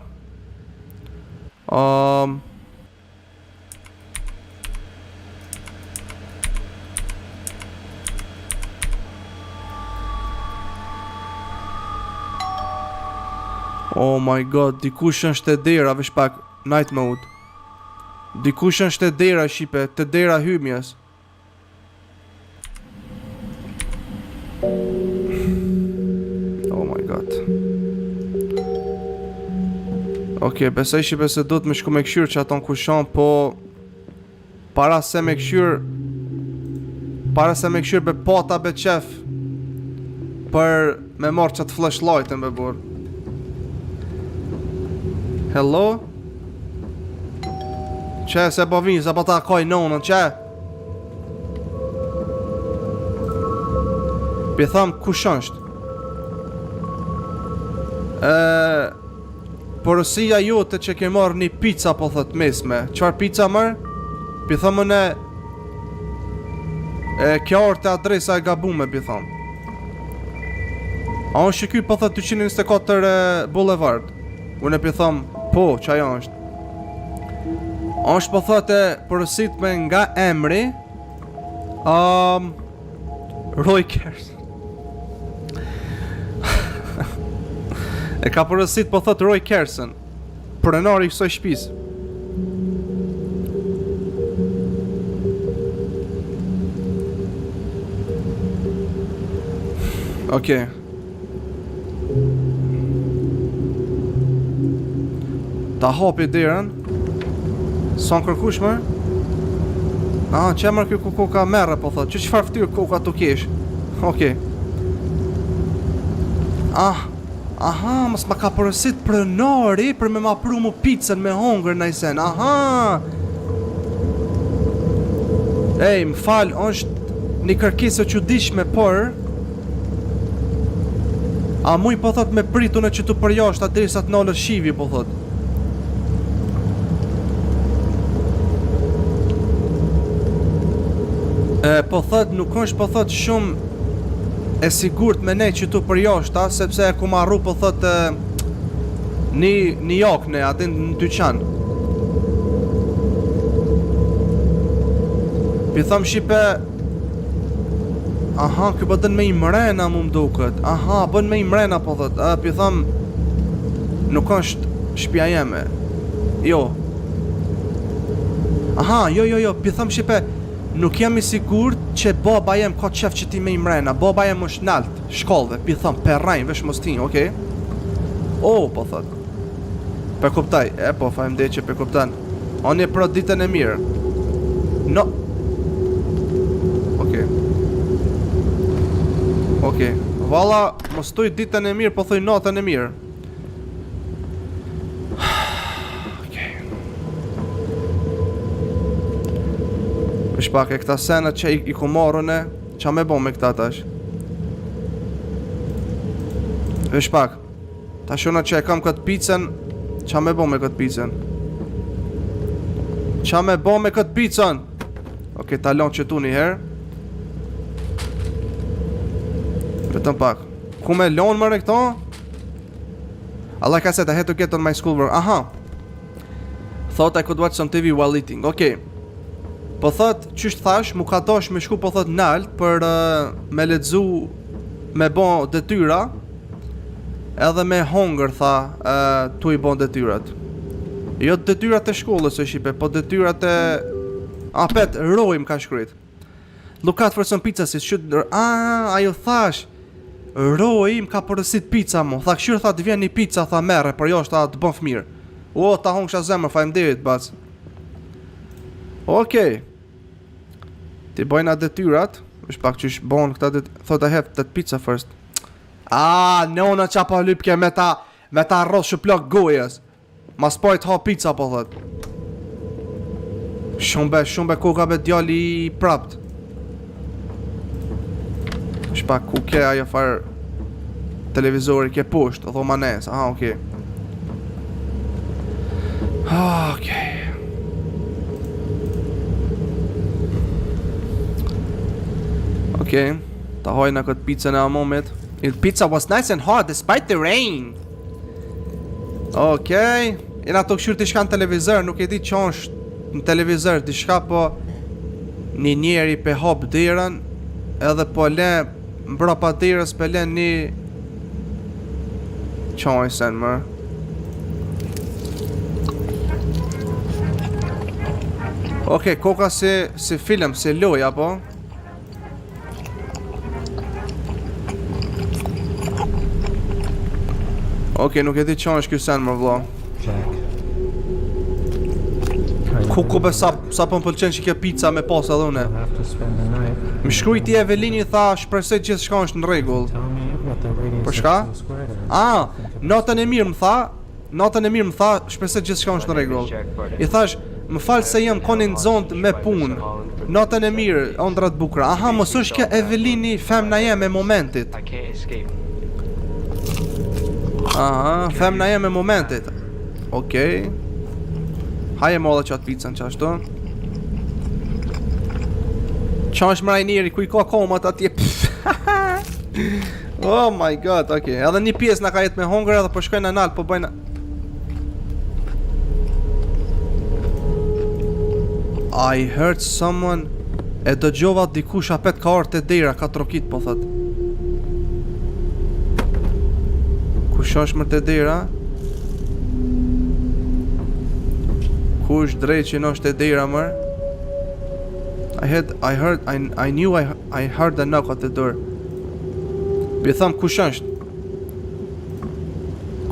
Oh my god, dikush është te dera, vesh pak, night mode. Dikush është te dera shipe, te dera hymjes. Oh my god. Okej, besoj shipe se do të më shku me këshyrë që aton kushon, po para se me këshyrë be pata be qef për me marrë qatë flashlightin be burë. Hello? Qe, se po vinë, se po ta kaj nonën, qe? Pi thamë, kush është? Porosia jote që ke marrë një pizza, po thët mesme. Qfar pizza mërë? Pi thamë në... Kja orë të adresa e gabume, pi thamë. A unë shiky, po thët 224 Boulevard. Unë e pi thamë, po, që ajo është. Është po thotë porositme nga emri Roy Kersen. E ka porosit po thotë Roy Kersen, pronari i kësaj shtëpisë. Okej. Ta hapi derën. Son kërkush më? Që mërë kjo koka merre po thot. Çfarë ftyrë koka tu kesh? Okej. Aha, mos ma ka porosit pronari për me ma pru mu pizzën me hongër najsen. Aha. Ej, më fal, është një kërkesë e çuditshme, por a muj po thot me pritun e që tu për jashtë derisa të nalë shivi po thot. Po thot nuk është po thot shumë e sigurt me ne që tu për jashta, sepse e ku marru po thot një jakne atin në dyqan. Pi thom shipe, aha, kjo bën me i mrena mu mduket. Aha, bën me i mrena po thot. Pi thom, nuk është shtëpia jeme. Jo. Aha, jo, pi thom shipe, nuk jam i sigurt që baba jem ka qef që ti me i mrena. Baba jem është nalt, shkollve, pi thom, perrajn, vesh mos tin, okej? Po thot. Pe kuptaj, po, fajmdej që pe kuptan. Oni e pro ditën e mirë. No. Okej. Valla, mos thuj ditën e mirë, po thuj natën e mirë. Vish pak e këta senat që i ku marrën e, qa me bo me këta tash? Vish pak, ta shuna që e kam këtë pizzën, qa me bo me këtë pizzën? Qa me bo me këtë pizzën? Okej, ta lon që tu një herë. Vetëm pak. Ku me lon më këto? Like I said, I had to get on my schoolwork. Aha. Thought I could watch some TV while eating. Okej. Po thot, qysht thash, mu ka dosh me shku po thot nalt për me lexu, me bon detyra, edhe me hongër tha, tu i bon detyrat. Jo detyrat e shkollës e shipe, po detyrat e... Pet, rojmë ka shkryt. Look out for some pizza si shoot... ajo thash, rojmë ka përësit pizza mu. Tha këshyrë tha të vjen një pizza, tha merre, për jo është ta të bën fëmirë. Ta hongsha zemër, faleminderit, bac. Okej. Ti bojna detyrat. Vish pak qysh bon këta detyrat. Thought I have that pizza first. Nona qa pa lypke me ta rroth shëplok gojës. Ma spojt ha pizza po thot. Shumbe koka be djali i prapt. Vish pak ku ke ajo far televizori ke pusht. Tho manes. Okej. Okej. Okej, ta hojna këtë pizzën e amomit. The pizza was nice and hot despite the rain. Okej, jena të këshyrë t'i shka në televizor. Nuk e di që është në televizor t'i shka, po një njeri pe hop derën, edhe po le mbrapa derës pe le një qojsen më. Okej, koka si film, si loj, apo? Okej, nuk e di qa është kjo sen më vlo. Ku be sa po më pëlqen që kjo pizza me pas edhe une. Më shkrujti Evelini tha shpresoj gjithë shka është në regull. Për shka? Natën e mirë më tha shpresoj gjithë shka është në regull. I thash, më falë se jem koni në zonët me punë. Natën e mirë, ondrat bukra. Aha, mos është kjo Evelini femna jem e momentit. Aha, femna jem e momentit. Okej. Haje molla qatë pizzën qashtu. Qa është mraj njeri ku i ka komat atje. Oh my god, okej. Edhe një pjesë na ka jetë me hongër edhe po shkojnë në nalë, po bëjnë... I heard someone. E dëgjova dikush apet ka orë te dera, ka trokit po thot. Kush është më te dera? Kush dreqin është te dera mër? I knew I heard the knock at the door. Bi tham kush është?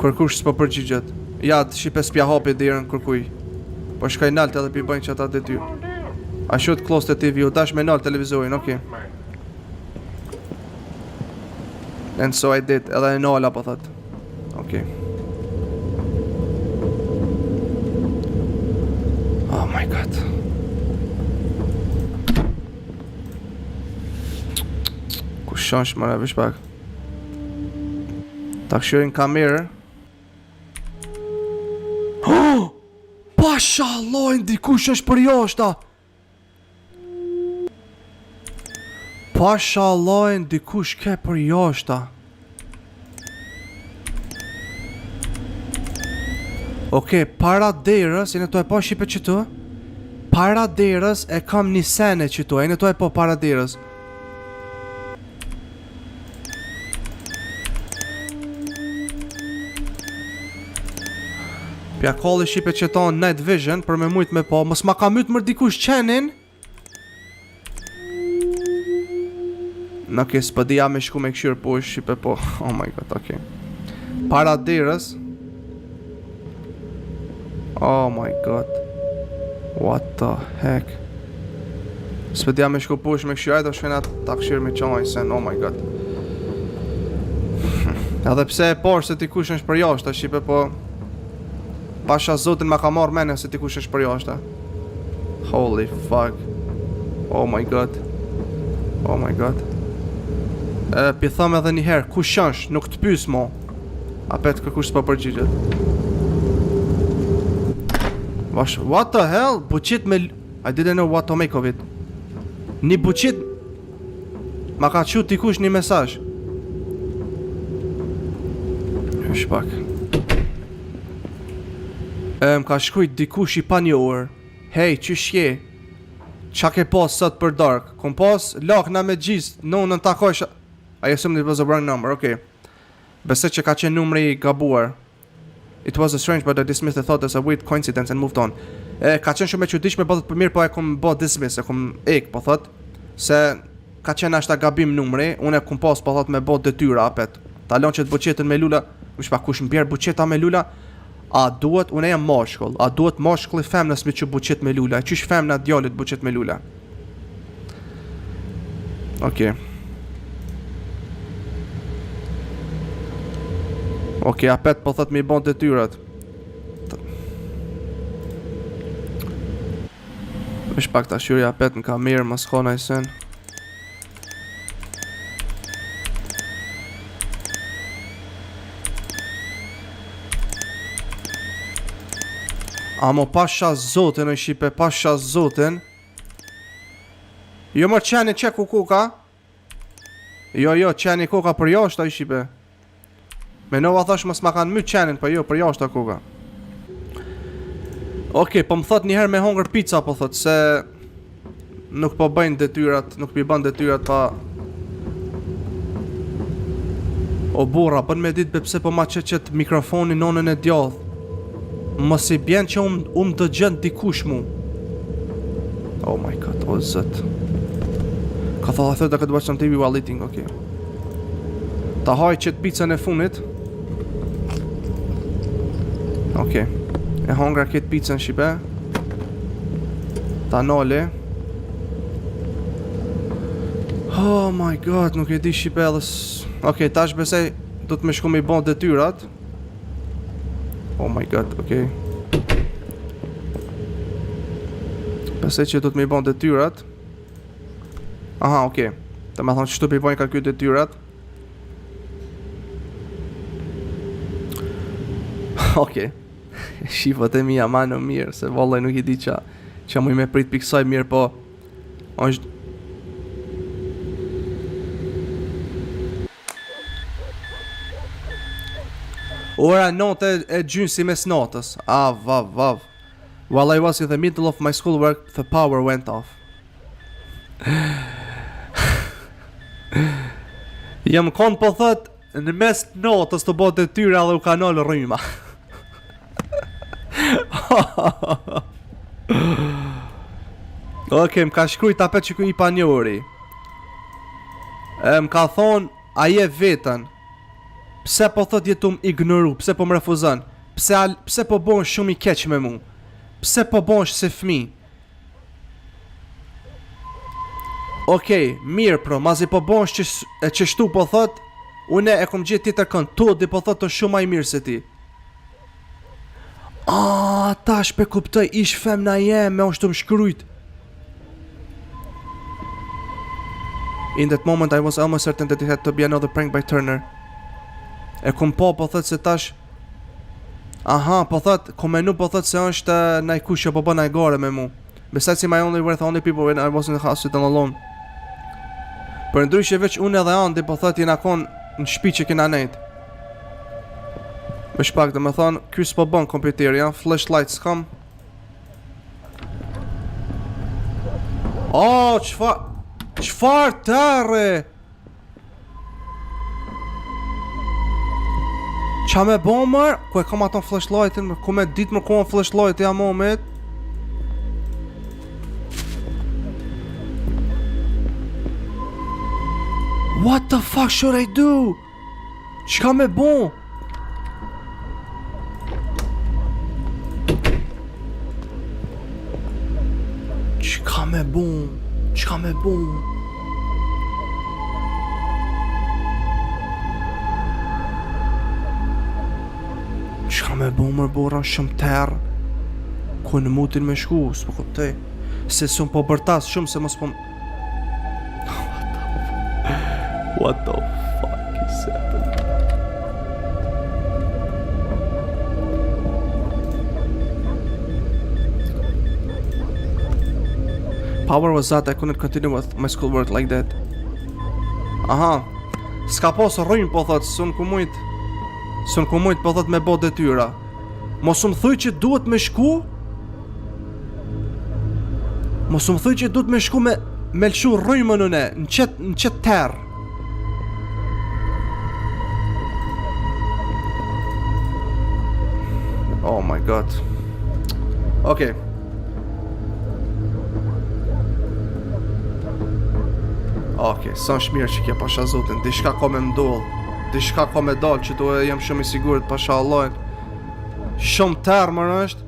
Kërkush s'po përgjigjet. Ja, të shipe s'pja hapi derën kërkuj. Po shkaj nalt edhe pi bëjnë që ata detyr. I should close the TV, u dash me nalt televizorin, okay. And so I did, edhe e nala po thot. Okay. Oh my god. Kush është mëra vesh pak. Ta këshirin kamerë. Pasha lojnë dikush është për jashta. Pasha lojnë dikush ke për jashta. Oke, para derës, e në to e po shipe qëtu. Para derës e kam një sene qëtu, e në to e po para derës. Pja kalli shipe që ta night vision për me mujt me po. Mos ma ka myt mër dikush qenin. Nëke s'pë dija me shku me këshirë po shipe po. Oh my god, okay. Para derës. Oh my god. What the heck. S'pë dija me shku po me këshirë. Ajdo shkena ta këshirë me qaj sen. Oh my god. Edhe pse e por se dikush është për jashtë shipe po. Pasha zotin ma ka marrë mene se ti kush është për jashta. Holy fuck. Oh my god. Oh my god. Pi thëm edhe njëherë, kush është, nuk të pys mo. Apet kërkush s'pa përgjigjet. What the hell? Buqit me... I didn't know what to make of it. Një buqit... Ma ka qut dikush një mesazh. Hysh pak. Ka shkujt dikush i pa një orë. Hej, qysh je? Qa ke pas sot për dark? Kom pas lakna me gjist. No, në takojsh. I assume it was a wrong number, okay. Besoj që ka qenë numri i gabuar. It was a strange, but I dismissed the thought as a weird coincidence and moved on. Ka qenë shumë e çuditshme, po për mirë, po e kom bë dismiss, e kom ek, po thot. Se ka qenë ashta gabim numri. Unë e kom pas, po thot, me bë detyra apet. Talon që të buqetën me lula. Më shpa kush mbjer buqeta me lula. A duhet, unë e jam mashkull, a duhet mashkulli femnës me që buqet me lula? Qysh femna djallit buqet me lula? Okej. Okej, apet po thot me i bon detyrat. Vish pak ta shyrja apet në kamerë, mos khona i sen. Amo pasha zotin e shipe, pasha zotin. Jo mërë qeni që ku kuka. Jo, qeni kuka për jashta i shipe. Me nova thash mos ma kanë myt qenin, po jo, për jashta kuka. Okej, po më thot njëherë me hongër pizza, po thot, se nuk po bëjnë detyrat, nuk pi bën detyrat pa... O burra, bën me dit pse po ma qet mikrofonin nonën e djath. Mos i bjen që unë dëgjën dikush mu. Oh my god, o zët. Ka thot, I thought I could watch some TV while eating, okay. Ta haj qëtë pizzën e funit. Okay. E hongra këtë pizzën shipe. Ta nole. Oh my god, nuk e di shipe edhe okay, tash besej do të me shku me i bon detyrat. Oh my god, okay. Besej që do të me i bon detyrat. Aha, okay. Të me thonë që shtu pe i bojnë ka kjo detyrat. Okay. Shifët e mija ma në mirë, se vallaj nuk i di që mu i me prit piksoj mirë, po është... Ora 9 e gjynsi mes natës. Vav. While I was in the middle of my schoolwork, the power went off. Jam kon po thot në mes notës të botë detyra dhe u kanal rryma. Okej, më ka shkrujt apet që ku i panjori. Më ka thonë, a je vetën. Pse po thot jetu më ignoru, pse po më refuzon, pse po bon shumë i keq me mu, pse po bon se fmi. Okej, mirë pro, mazi po bon qështu po thot, une e kom gjithë tjetër kënd, tu di po thot të shumë ma i mirë se ti. Tash pe kuptoj, ish femna jeme, është të më shkrujt. In that moment I was almost certain that it had to be another prank by Turner. E kom po thot se tash po thot, kom menu po thot se është najkush që po bë najgore me mu. Besides my only were the only people when I was in the hospital alone. Për ndryshe veç unë edhe Andi po thot jena kon në shpi që kena nejt. Me shpak dhe me thonë, ky s'po bën kompjuteri, flashlight s'kam. Qfar tërre? Qa me bo mër? Ku e kam aton flashlightin, ku me dit më ku në flashlight ja moment. What the fuck should I do? Qka me bo? Qka me bo? Qka me bo? Qka me bo mër bora shumë terë? Ku në mutin me shku, s'po kuptoj. Se s'un po bërtas shumë se mos po... What the fuck is happening? Power was that I couldn't continue with my schoolwork like that. S'ka pos rrym po thot, s'un ku mujt po thot me bo detyra. Mos më thuj që duhet me shku? Mos më thuj që duhet me shku me lëshu rrymën une, në qet terë. Oh my god. Okay. Okay, sa shmirë që kja pasha zotin. Dishka ko me mdoll. Dishka ko me dal që duhe jem shumë i sigurit pasha Allahin. Shumë terë mërë është.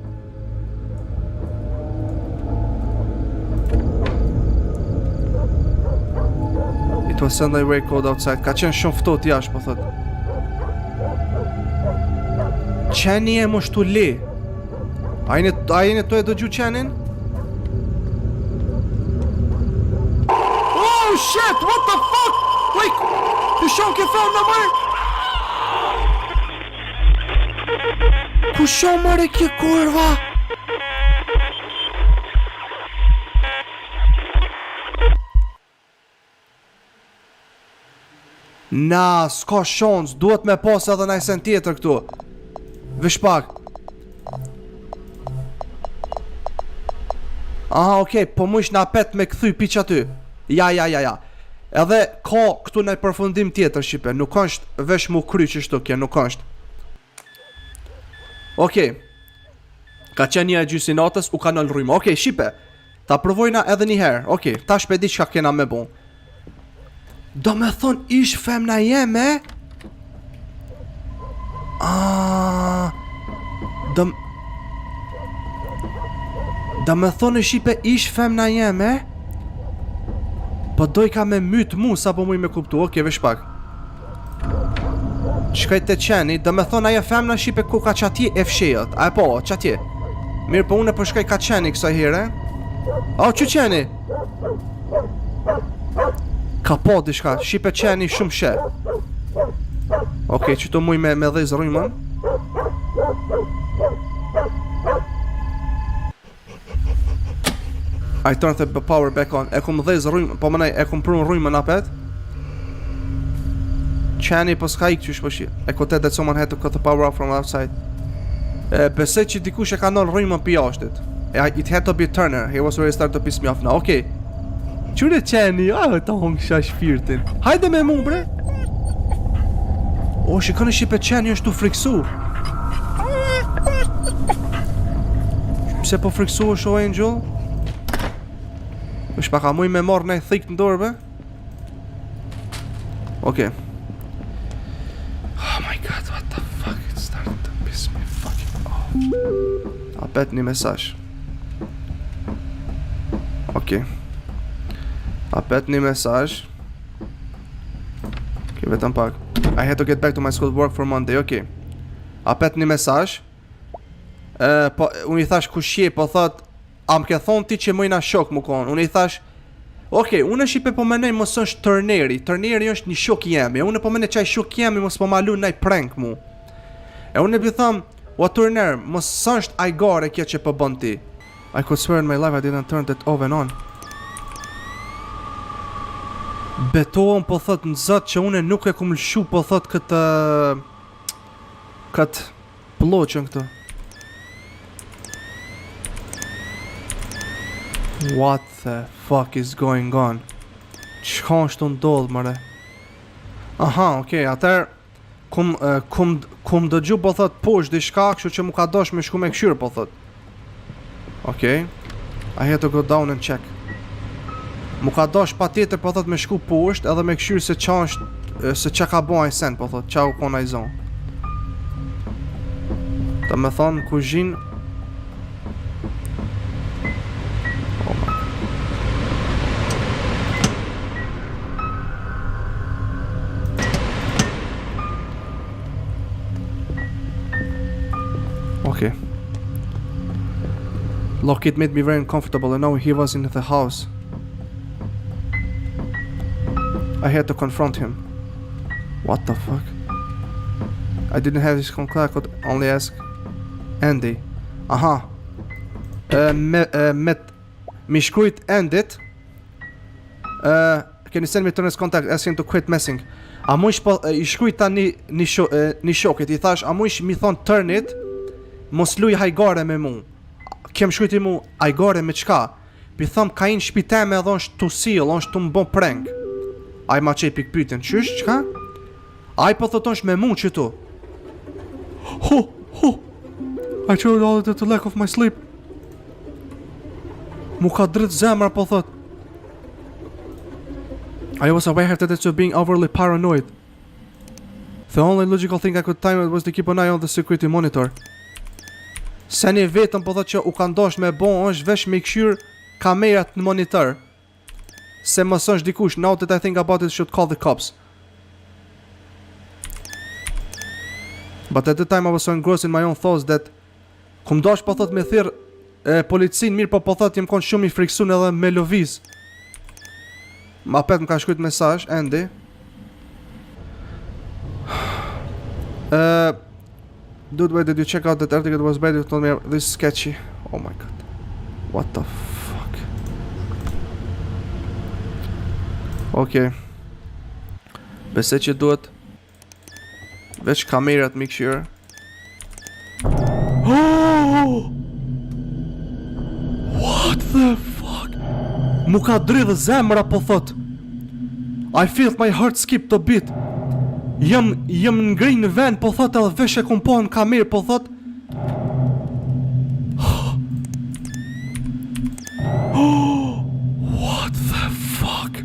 It was Sunday way cold outside. Ka qenë shumë ftohtë jashtë, po thot. Qeni e më shtu li. A jeni të e dëgju qenin? Oh shit, what the fuck? Wait, kushon ke thënë në mërë? Kushon mërë kje kurva? Na, s'ka shons, duhet me pas edhe najsen tjetër këtu. Vesh pak. Okej, po mu ish na pet me këthy pi aty. Ja. Edhe ka këtu në përfundim tjetër, shipe. Nuk është vesh mu kry që shtu kje, nuk është. Okej. Ka qenë një e gjysi natës, u ka në lërryma. Okej, shipe. Ta provojna edhe një herë. Okej, ta shpedi që ka kena me bon. Do me thonë ish femna jeme? Do me thonë shipe ish femna jeme? Po doj ka me myt mu sa po mu i me kuptu. Okej, vesh pak. Shkaj të qeni, do me thonë aja femna shipe ku ka qatje e fshejët. A e po, qatje. Mirë po une për shkaj ka qeni kësaj here. Që qeni? Ka po dishka, shipe qeni shumë she. Okej, që të muj me dhejz rrymën. I turned the power back on. E kom dhejz rrymën, po mënej, e kom prun rrymën apet. Qeni po s'ka ik qysh po shi. E kote that someone had to cut the power off from outside. Besej që dikush e ka nën rrymën pi jashtit. it had to be Turner. He was already started to piss me off now. Okay. Qyre qeni, ta hongsha shpirtin. Hajde me mu, bre. O, shikoni shipe qeni është tu friksu. Pse po friksu është o Angel? është paka muj me marrë nej thik në dorë, be? Okay. Oh my god, what the fuck? It's starting to piss me fucking off. A bet një mesazh. Okay. A bet një mesazh. Okay, vetëm pak. I had to get back to my school work for Monday. Okay. A bet një mesazh. Po unë i thash kush je, po thot, a më ke thonë ti që mëjna shok mu konë. Unë i thash, okay, unë shipe po menoj mos është Turneri. Turneri është një shok jemi. Unë po menoj qaj shok jemi mos po malu naj prank mu. E unë e bi tham, o Turner, mos është ajgare kjo që po bën ti. I could swear in my life I didn't turn that oven on. Betohem po thot në zot që unë nuk e kum lshu po thot këtë ploqën këtë. What the fuck is going on? Çka është ndodh mëre? Aha, okay, atër kum dëgju po thot poshtë diçka, kështu që mu ka dosh me shku me këshyrë po thot. Okay. I had to go down and check. Mu ka dosh pa tjetër po thot me shku poshtë edhe me këshyrë se qa është, se qa ka bo aj sen po thot, qa u kon aj zonë. Ta me thonë kuzhin. Okay. Lockheed made me very uncomfortable and now he was in the house. I had to confront him. What the fuck? I didn't have his contact, I could only ask Andy. Aha. Me shkrujt Endit. Can you send me Turner's contact, ask him to quit messing. A mu i shkrujt ta një shokit, i thash, a mu ish mi thon Turnit, mos luj hajgare me mu. Kem shkrujti mu hajgare me qka? Pi thëm ka inë shpiteme edhe është të sil, është të më bon prank. Aj ma qej pik pytin, qysh, qka? Aj po thot është me mu që tu. I tried all of it to lack of my sleep. Mu ka drit zemra po thot. I was aware that it's being overly paranoid. The only logical thing I could time was to keep an eye on the security monitor. Se një vetëm po thot që u ka ndosh me bon është vesh me këshyr kamerat në monitor. Se mos është dikush, now that I think about it, should call the cops. But at the time I was so engrossed in my own thoughts that kum dosh po thot me thirr policin, mirë po thot jem kon shumë i friksun edhe me loviz. Ma pet më ka shkujt mesazh, Andy. Dude, why did you check out that article that was bad? You told me this is sketchy. Oh my god. What the fuck? Okay. Besoj që duhet veç kamerat me këshyr. Oh! What the fuck? Mu ka dridhë zemra po thot. I feel my heart skipped a bit. Jam ngrej në vend po thot edhe vesh e kum po në kamerë po thot. What the fuck?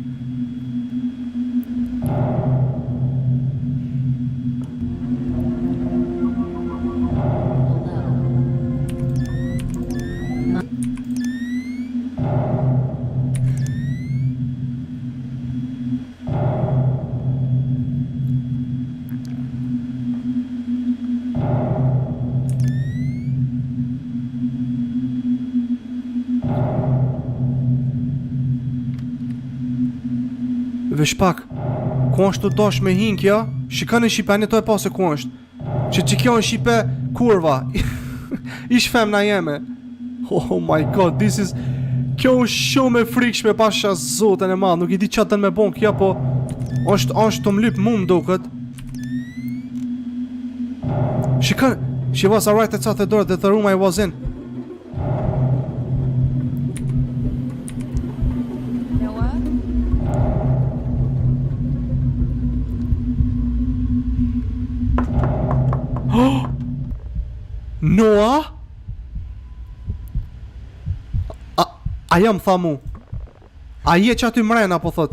Vesh pak, ku është të dosh me hin kjo? Shikoni Shqipe, anë to e pa se ku është. Që kjo në Shqipe kurva. Ish femna jeme. Oh my god, this is... Kjo është shumë e frikshme pasha zotën e madh. Nuk i di qatën me bon kjo, po... është të mlyp mu mduket. Shikoni, she was alright outside the door that the room I was in. Noah? Aja më tha mu, a je që aty mrena, po thot,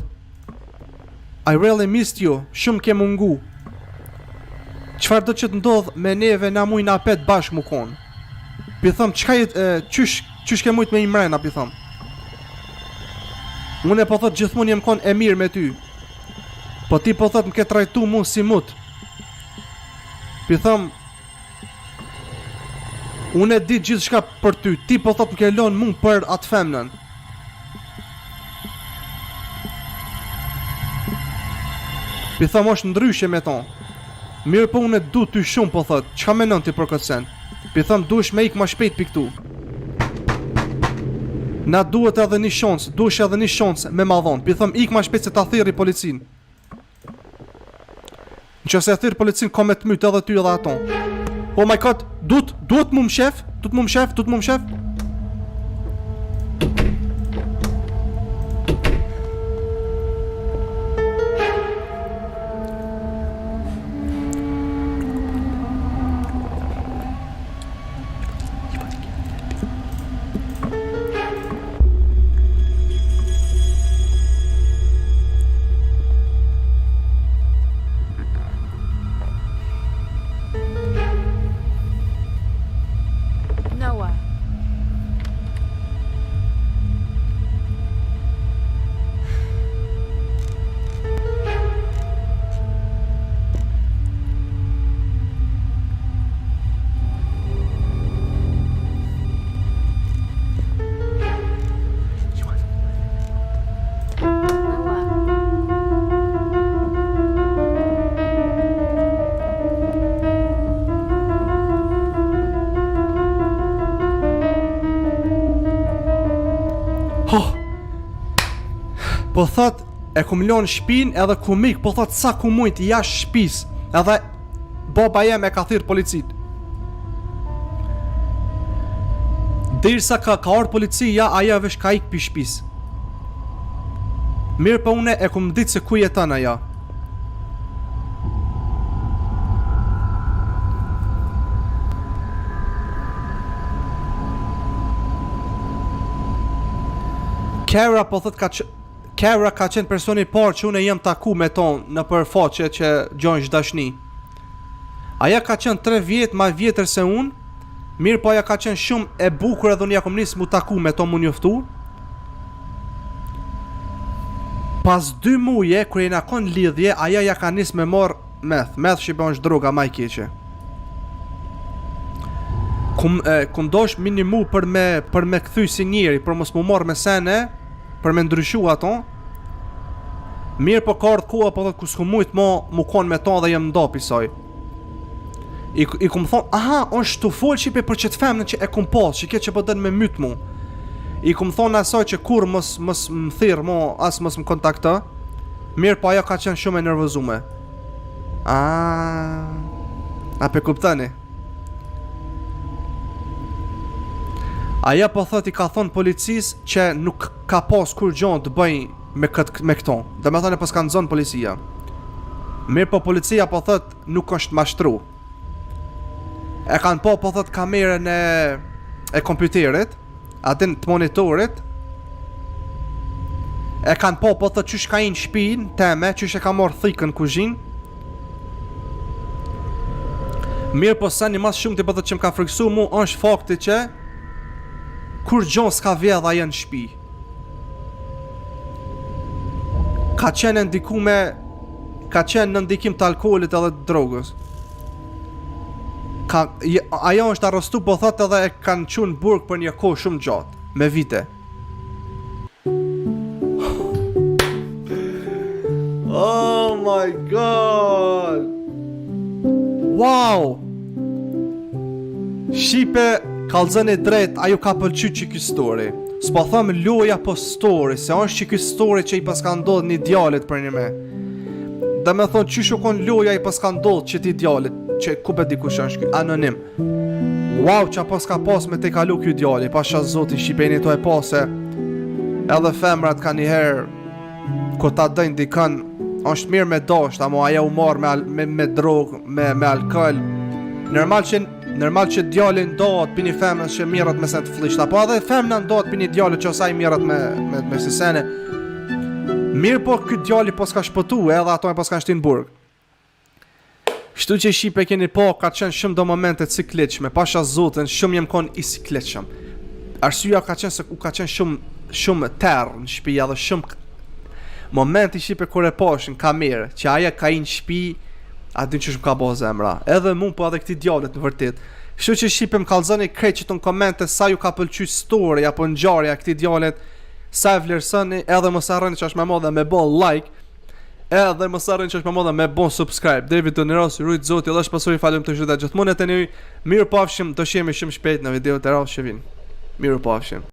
I really missed you, shumë ke mungu. Qfar do që të ndodh me neve na muj na pet bashk mu kon? Pi thëm, qysh ke mujt me i mrena, pi thëm. Unë po thot gjithmonë jem kon e mirë me ty. Po ti po thot më ke trajtu mu si mut. Pi thëm, unë e di gjithë shka për ty, ti po thot më ke lonë mu për atë femnën. Pi thëm është ndryshe me ton. Mirë po unë e du ty shumë, po thot, qka menon ti për këtë sen? Pi thëm, duesh me ik ma shpejt pi këtu. Na duhet edhe një shans, duesh edhe një shans me madhon. Pi thëm, ik ma shpejt se ta thirri policin. Nëse e thirr policin, ka me të myt edhe ty edhe aton. Oh my god, duhet mu më shef? Duhet mu më shef? Noah. Po thot, e kum lon shpin edhe kum ik, po thot sa ku mujt jashtë shpis. Edhe baba jem e ka thirr policit. Derisa ka ardhur policia, aja vesh ka ik pi shpis. Mirë po une e kum ditë se ku jeton aja. Kara po thot Kara ka qenë personi parë që unë jem taku me ton në përfaqe që gjojnë dashni. Aja ka qenë 3 vjet ma vjetër se unë. Mirë po aja ka qenë shumë e bukur edhe unë ja kom nisë mu taku me ton mu njoftu. Pas 2 muje, kër e na kon lidhje, aja ja ka nisë me marr meth shqipon është droga ma i keqe. Kum dosh minimu për me kthy si njeri, për mos mu marr me sene, për me ndryshu ato. Mirë po ka ardhë koha, po thot ku s'ku mujt mu kon me ton dhe jem nda pisoj. I kum thon, aha, është tu fol qipe për qëtë femnën që e kum pas, që ke që po dën me myt mu. I kum thon asaj që kur mos më thirr mo, as mos më kontakta. Mirë po ajo ka qenë shumë e nervozume. A pe kuptani? Aja po thot i ka thon policis që nuk ka pas kur gjon të bëj me këto. Dhe me thone pas kanë zonë policia. Mirë po policia po thot nuk është mashtru. E kanë po thot kamerën e kompjuterit, atin të monitorit. E kanë po thot qysh ka inë shpinë teme, qysh e ka morë thikën kuzhinë. Mirë po sa një mas shumë të po thot që më ka friksu mu është fakti që kur gjon s'ka vjedh ajo në shtëpi. Ka qenë në ndikim të alkoolit edhe të drogës. Ajo është arrestu po thot edhe e kanë qunë burg për një kohë shumë gjatë, me vite. Oh my god! Wow! Shqipe kallëzën e drejt, ajo ka pëlqy që ky story. S'po thëm loja po story, se është që ky story që i pas ka ndodh një djalit për një me. Dhe me thonë që shukon loja i pas ka ndodh që ti djalit, që ku be di kush është ky, anonim. Wow, që pas ka pas me te kalu ky djali, pasha zoti shqipeni to e pase. Edhe femrat ka njëherë, ku ta dëjnë dikan, është mirë me dasht, amo aja u marrë me drogë, me alkohol. Normal që Normal që djali ndohet për një femën që mirët me sen të flisht, apo edhe femna ndohet për një djali që osaj mirët me si sene. Mirë po këtë djali po s'ka shpëtu, edhe ato e po s'ka shtin burg. Shtu që Shqipe keni po, ka qenë shumë do momente cikliqme, pasha zotin, shumë jem kon i cikliqëm. Arsyeja ka qenë se u ka qenë shumë terrë në shtëpi, edhe shumë momenti Shqipe kur e poshin kamerë, që aja ka i në shtëpi, aty që shumë ka bo zemra. Edhe mu po edhe këti djallet në vërtet. Kështu që Shqipe më kallzoni krejt që të në komente sa ju ka pëlqy story apo ngjarja këti djallet, sa e vlerësoni, edhe mos harroni që është me modhe me bo like, edhe mos harroni që është me modhe me bon subscribe. Deri vitin e rast, rujt zoti, edhe shpasoj falem të gjitha gjithmonë e të një mirë pafshim, do shihemi shumë shpejt në video të radhë që vijnë. Mirë pafshim.